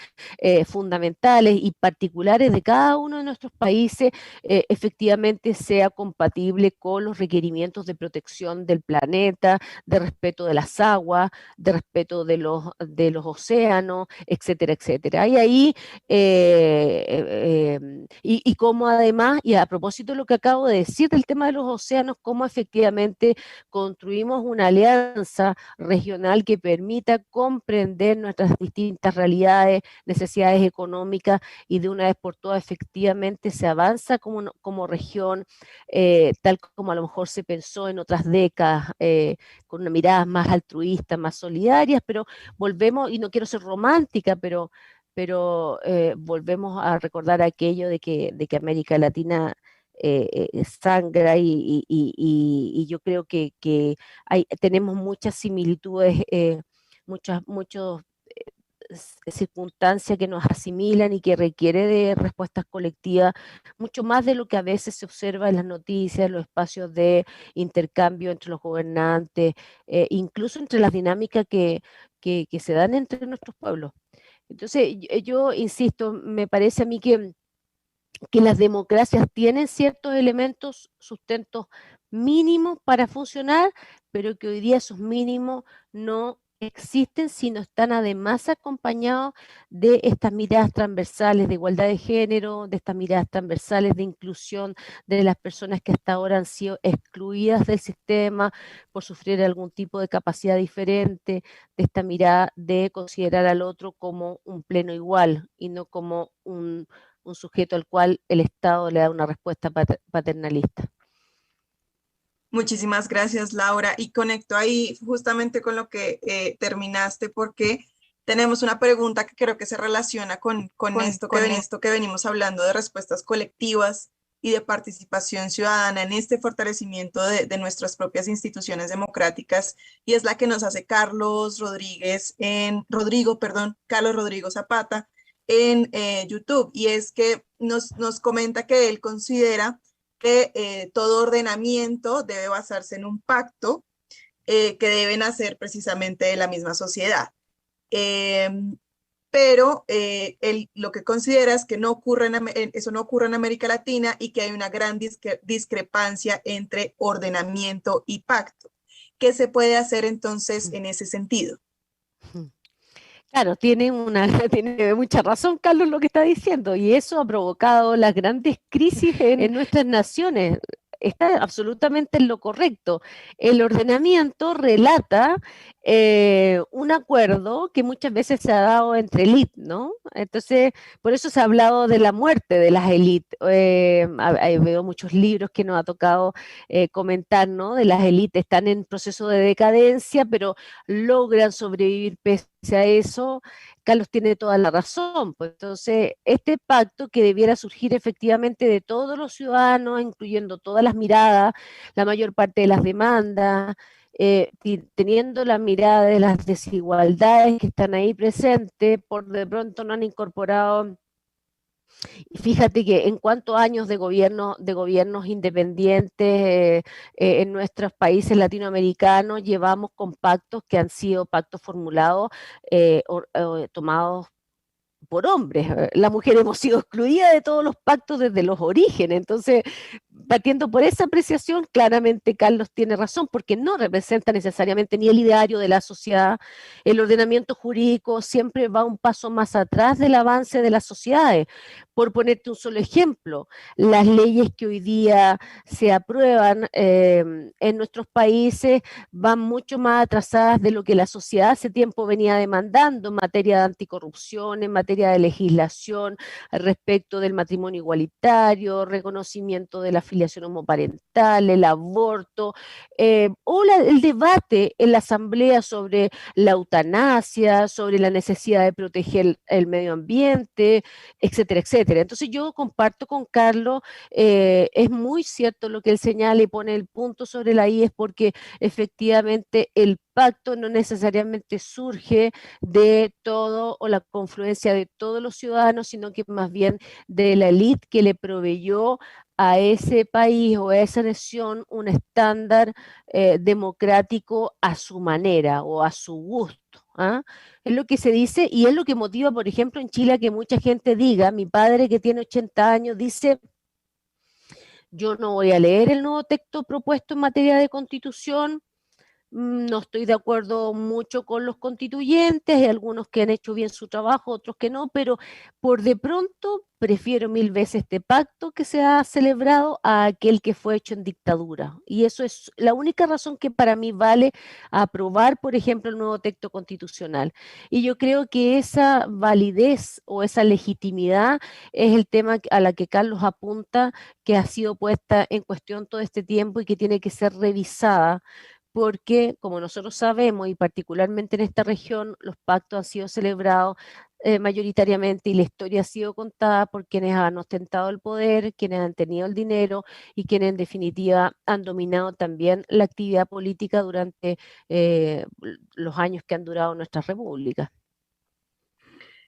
D: fundamentales y particulares de cada uno de nuestros países efectivamente sea compatible con los requerimientos de protección del planeta, de respeto de las aguas, de respeto de los océanos, etcétera, etcétera? Y ahí, y cómo además, y a propósito de lo que acabo de decir del tema de los océanos, cómo efectivamente construimos una alianza regional que permita comprender nuestras distintas realidades, necesidades económicas, y de una vez por todas efectivamente se avanza como región, tal como a lo mejor se pensó en otras décadas, con una mirada más altruista, más solidarias, pero volvemos, y no quiero ser romántica, pero volvemos a recordar aquello de que América Latina sangra, y yo creo que tenemos muchas similitudes, muchos circunstancia que nos asimilan y que requiere de respuestas colectivas, mucho más de lo que a veces se observa en las noticias, en los espacios de intercambio entre los gobernantes, incluso entre las dinámicas que se dan entre nuestros pueblos. Entonces, yo insisto, me parece a mí que las democracias tienen ciertos elementos, sustentos mínimos para funcionar, pero que hoy día esos mínimos no existen si no están además acompañados de estas miradas transversales de igualdad de género, de estas miradas transversales de inclusión de las personas que hasta ahora han sido excluidas del sistema por sufrir algún tipo de capacidad diferente, de esta mirada de considerar al otro como un pleno igual y no como un sujeto al cual el Estado le da una respuesta paternalista.
E: Muchísimas gracias, Laura. Y conecto ahí justamente con lo que terminaste, porque tenemos una pregunta que creo que se relaciona con esto que venimos hablando de respuestas colectivas y de participación ciudadana en este fortalecimiento de nuestras propias instituciones democráticas, y es la que nos hace Carlos Rodrigo Zapata en YouTube, y es que nos comenta que él considera que todo ordenamiento debe basarse en un pacto que deben hacer precisamente de la misma sociedad. Pero él lo que considera es que eso no ocurre en América Latina y que hay una gran discrepancia entre ordenamiento y pacto. ¿Qué se puede hacer entonces en ese sentido?
D: Claro, tiene mucha razón, Carlos, lo que está diciendo, y eso ha provocado las grandes crisis en nuestras naciones. Está absolutamente en lo correcto. El ordenamiento relata un acuerdo que muchas veces se ha dado entre élites, ¿no? Entonces, por eso se ha hablado de la muerte de las élites. Veo muchos libros que nos ha tocado comentar, ¿no? De las élites, están en proceso de decadencia, pero logran sobrevivir pese a eso. Carlos tiene toda la razón, pues entonces este pacto que debiera surgir efectivamente de todos los ciudadanos, incluyendo todas las miradas, la mayor parte de las demandas, teniendo la mirada de las desigualdades que están ahí presentes, por de pronto no han incorporado. Y fíjate que en cuántos años de gobiernos independientes en nuestros países latinoamericanos llevamos con pactos que han sido pactos formulados, tomados por hombres. La mujer hemos sido excluida de todos los pactos desde los orígenes. Entonces, partiendo por esa apreciación, claramente Carlos tiene razón, porque no representa necesariamente ni el ideario de la sociedad. El ordenamiento jurídico siempre va un paso más atrás del avance de las sociedades. Por ponerte un solo ejemplo, las leyes que hoy día se aprueban en nuestros países van mucho más atrasadas de lo que la sociedad hace tiempo venía demandando en materia de anticorrupción, en materia de legislación respecto del matrimonio igualitario, reconocimiento de la filiación homoparental, el aborto, o el debate en la Asamblea sobre la eutanasia, sobre la necesidad de proteger el medio ambiente, etcétera, etcétera. Entonces yo comparto con Carlos, es muy cierto lo que él señala y pone el punto sobre la I, es porque efectivamente el pacto no necesariamente surge de todo o la confluencia de todos los ciudadanos, sino que más bien de la élite que le proveyó a ese país o a esa nación un estándar democrático a su manera o a su gusto. ¿Ah? Es lo que se dice y es lo que motiva, por ejemplo, en Chile a que mucha gente diga, mi padre que tiene 80 años dice, yo no voy a leer el nuevo texto propuesto en materia de constitución, no estoy de acuerdo mucho con los constituyentes, hay algunos que han hecho bien su trabajo, otros que no, pero por de pronto prefiero 1000 veces este pacto que se ha celebrado a aquel que fue hecho en dictadura. Y eso es la única razón que para mí vale aprobar, por ejemplo, el nuevo texto constitucional. Y yo creo que esa validez o esa legitimidad es el tema a la que Carlos apunta, que ha sido puesta en cuestión todo este tiempo y que tiene que ser revisada porque, como nosotros sabemos, y particularmente en esta región, los pactos han sido celebrados mayoritariamente y la historia ha sido contada por quienes han ostentado el poder, quienes han tenido el dinero y quienes en definitiva han dominado también la actividad política durante los años que han durado nuestras repúblicas.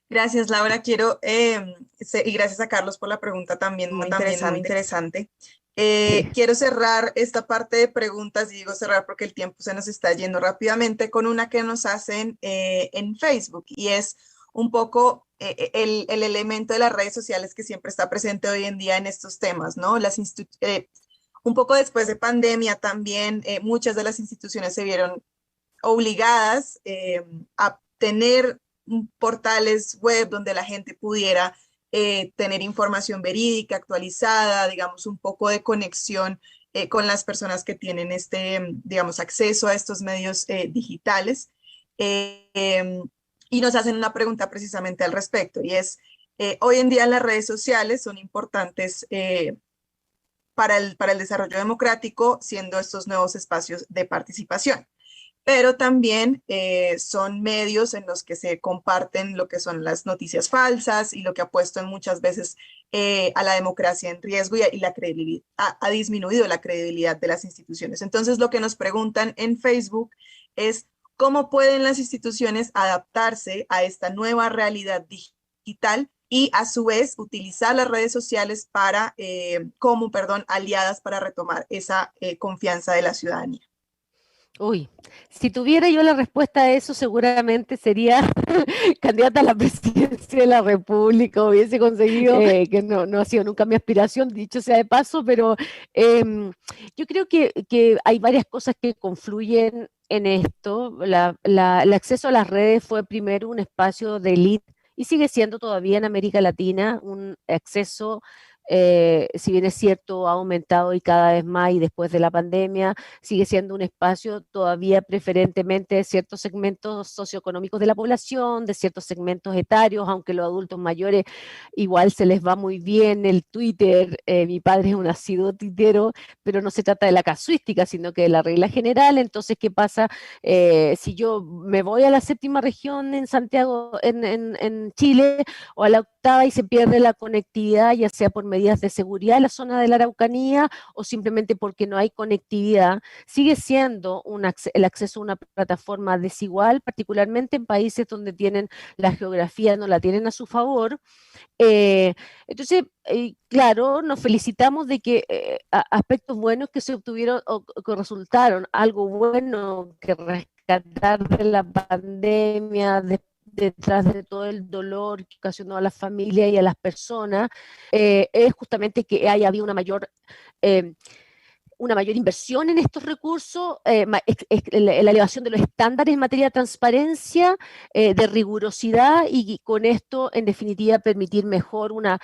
E: Gracias, Laura. Y gracias a Carlos por la pregunta también muy interesante.
D: Sí.
E: Quiero cerrar esta parte de preguntas, y digo cerrar porque el tiempo se nos está yendo rápidamente, con una que nos hacen en Facebook, y es un poco el elemento de las redes sociales que siempre está presente hoy en día en estos temas, ¿no? Un poco después de pandemia también muchas de las instituciones se vieron obligadas a tener portales web donde la gente pudiera tener información verídica, actualizada, digamos, un poco de conexión con las personas que tienen digamos, acceso a estos medios digitales. Y nos hacen una pregunta precisamente al respecto, y es, hoy en día las redes sociales son importantes para el desarrollo democrático, siendo estos nuevos espacios de participación, pero también son medios en los que se comparten lo que son las noticias falsas, y lo que ha puesto en muchas veces a la democracia en riesgo, y la credibilidad, ha disminuido la credibilidad de las instituciones. Entonces, lo que nos preguntan en Facebook es cómo pueden las instituciones adaptarse a esta nueva realidad digital y a su vez utilizar las redes sociales como aliadas para retomar esa confianza de la ciudadanía.
D: Uy, si tuviera yo la respuesta a eso, seguramente sería candidata a la presidencia de la República, hubiese conseguido, que no ha sido nunca mi aspiración, dicho sea de paso, pero yo creo que hay varias cosas que confluyen en esto. El acceso a las redes fue primero un espacio de élite y sigue siendo todavía en América Latina un acceso. Si bien es cierto, ha aumentado y cada vez más y después de la pandemia, sigue siendo un espacio todavía preferentemente de ciertos segmentos socioeconómicos de la población, de ciertos segmentos etarios, aunque los adultos mayores igual se les va muy bien el Twitter. Mi padre es un asiduo tuitero, pero no se trata de la casuística, sino que de la regla general. Entonces, ¿qué pasa si yo me voy a la séptima región en Santiago, en Chile, o a la octava, y se pierde la conectividad, ya sea por medidas de seguridad en la zona de la Araucanía o simplemente porque no hay conectividad? Sigue siendo el acceso a una plataforma desigual, particularmente en países donde tienen la geografía, no la tienen a su favor. Entonces, claro, nos felicitamos de que aspectos buenos que se obtuvieron o que resultaron, algo bueno que rescatar de la pandemia, detrás de todo el dolor que ocasionó a las familias y a las personas, es justamente que haya habido una mayor inversión en estos recursos, la elevación de los estándares en materia de transparencia, de rigurosidad, y con esto, en definitiva, permitir una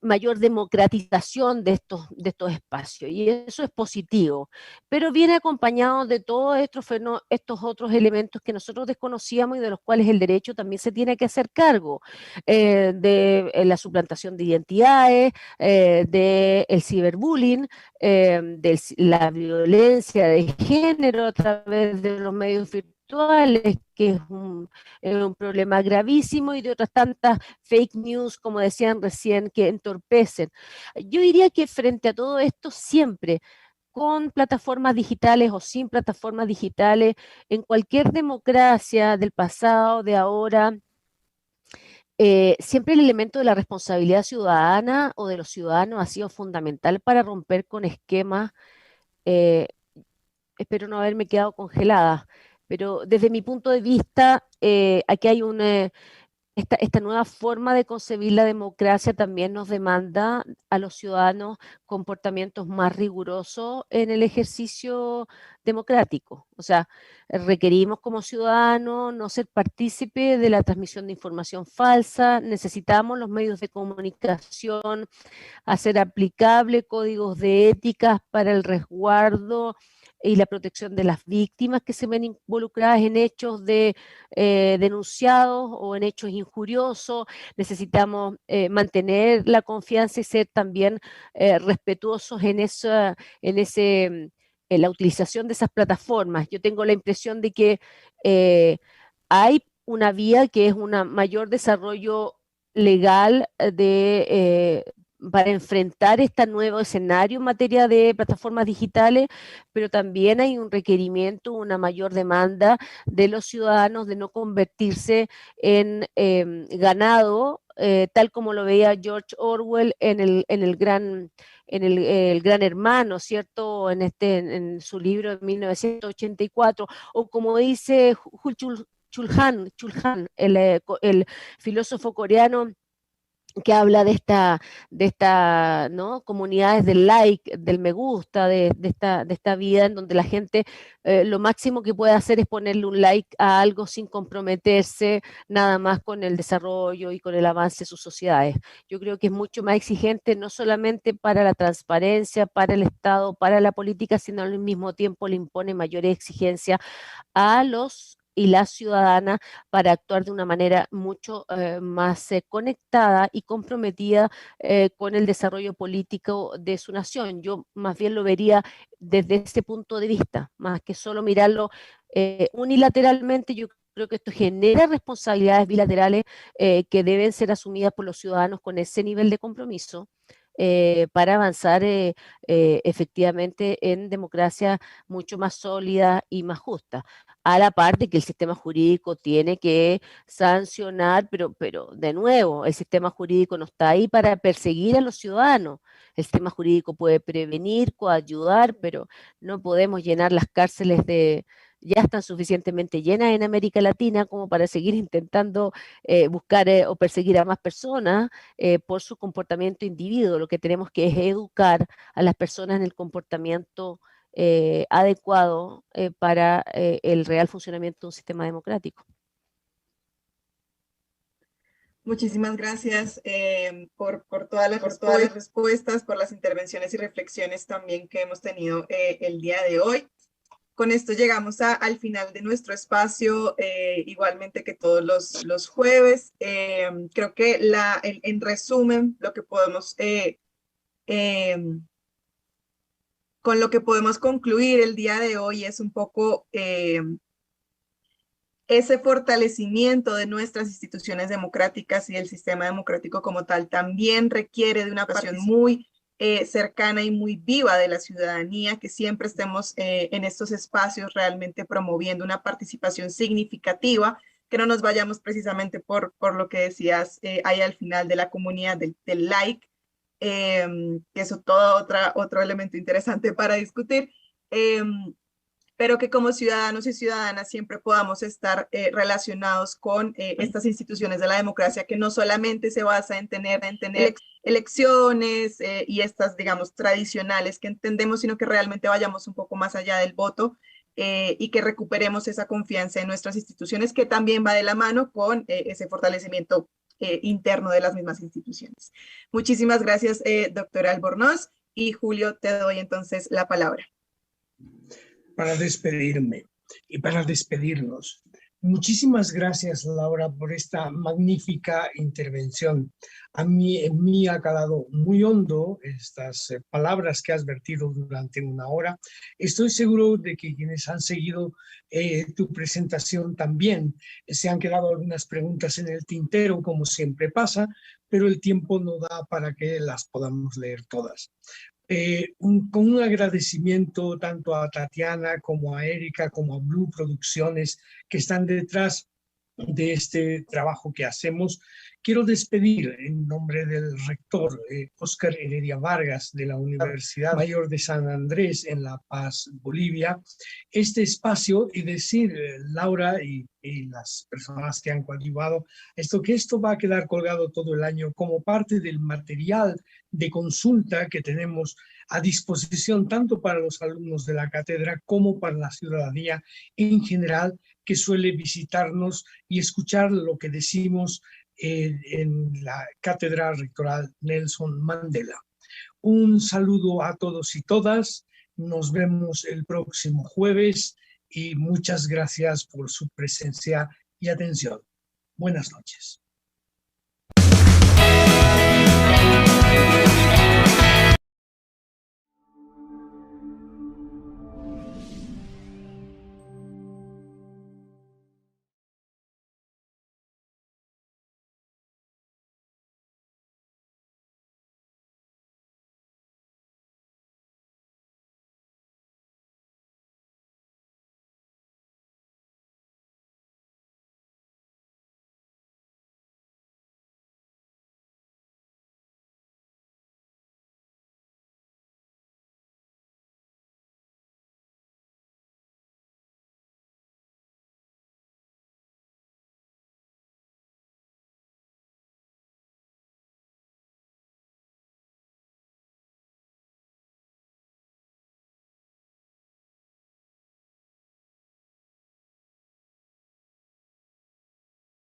D: mayor democratización de estos espacios. Y eso es positivo, pero viene acompañado de todos estos otros elementos que nosotros desconocíamos y de los cuales el derecho también se tiene que hacer cargo, de la suplantación de identidades, del ciberbullying, de la violencia de género a través de los medios virtuales, que es un problema gravísimo, y de otras tantas fake news, como decían recién, que entorpecen. Yo diría que frente a todo esto, siempre, con plataformas digitales o sin plataformas digitales, en cualquier democracia del pasado, de ahora, siempre el elemento de la responsabilidad ciudadana o de los ciudadanos ha sido fundamental para romper con esquemas. eh, Espero no haberme quedado congelada, pero desde mi punto de vista, aquí hay esta nueva forma de concebir la democracia también nos demanda a los ciudadanos comportamientos más rigurosos en el ejercicio democrático. O sea, requerimos como ciudadanos no ser partícipe de la transmisión de información falsa, necesitamos los medios de comunicación hacer aplicable códigos de éticas para el resguardo y la protección de las víctimas que se ven involucradas en hechos denunciados o en hechos injuriosos. Necesitamos mantener la confianza y ser también respetuosos en la utilización de esas plataformas. Yo tengo la impresión de que hay una vía que es un mayor desarrollo legal para enfrentar este nuevo escenario en materia de plataformas digitales, pero también hay un requerimiento, una mayor demanda de los ciudadanos de no convertirse en ganado, tal como lo veía George Orwell en el Gran Hermano, ¿cierto? En su libro de 1984, o como dice Chulhan, el filósofo coreano, que habla de esta ¿no? comunidades del like, del me gusta, de esta vida en donde la gente lo máximo que puede hacer es ponerle un like a algo sin comprometerse nada más con el desarrollo y con el avance de sus sociedades. Yo creo que es mucho más exigente, no solamente para la transparencia, para el Estado, para la política, sino al mismo tiempo le impone mayores exigencias a los y las ciudadanas para actuar de una manera mucho más conectada y comprometida con el desarrollo político de su nación. Yo más bien lo vería desde ese punto de vista, más que solo mirarlo unilateralmente. Yo creo que esto genera responsabilidades bilaterales que deben ser asumidas por los ciudadanos con ese nivel de compromiso. Para avanzar efectivamente en democracia mucho más sólida y más justa, a la parte que el sistema jurídico tiene que sancionar, pero de nuevo, el sistema jurídico no está ahí para perseguir a los ciudadanos. El sistema jurídico puede prevenir, coayudar, pero no podemos llenar las cárceles ya están suficientemente llenas en América Latina como para seguir intentando buscar o perseguir a más personas por su comportamiento individuo. Lo que tenemos que es educar a las personas en el comportamiento adecuado para el real funcionamiento de un sistema democrático.
E: Muchísimas gracias por todas las respuestas, por las intervenciones y reflexiones también que hemos tenido el día de hoy. Con esto llegamos al final de nuestro espacio, igualmente que todos los jueves. Creo que en resumen, lo que podemos, con lo que podemos concluir el día de hoy es un poco ese fortalecimiento de nuestras instituciones democráticas y el sistema democrático como tal también requiere de una participación muy cercana y muy viva de la ciudadanía, que siempre estemos en estos espacios realmente promoviendo una participación significativa, que no nos vayamos precisamente por lo que decías ahí al final de la comunidad del like, que eso todo otro elemento interesante para discutir, pero que como ciudadanos y ciudadanas siempre podamos estar relacionados con estas instituciones de la democracia, que no solamente se basa en tener elecciones y estas, digamos, tradicionales que entendemos, sino que realmente vayamos un poco más allá del voto y que recuperemos esa confianza en nuestras instituciones, que también va de la mano con ese fortalecimiento interno de las mismas instituciones. Muchísimas gracias, doctora Albornoz, y Julio, te doy entonces la palabra.
C: Para despedirme y para despedirnos. Muchísimas gracias, Laura, por esta magnífica intervención. En mí ha calado muy hondo estas palabras que has vertido durante una hora. Estoy seguro de que quienes han seguido tu presentación también se han quedado algunas preguntas en el tintero, como siempre pasa, pero el tiempo no da para que las podamos leer todas. Con un agradecimiento tanto a Tatiana como a Erika como a Blue Producciones que están detrás de este trabajo que hacemos. Quiero despedir en nombre del rector Óscar Heredia Vargas de la Universidad Mayor de San Andrés en La Paz, Bolivia, este espacio y decir, Laura y las personas que han coadyuvado, que esto va a quedar colgado todo el año como parte del material de consulta que tenemos a disposición tanto para los alumnos de la cátedra como para la ciudadanía en general, que suele visitarnos y escuchar lo que decimos en la Cátedra Rectoral Nelson Mandela. Un saludo a todos y todas, nos vemos el próximo jueves y muchas gracias por su presencia y atención. Buenas noches.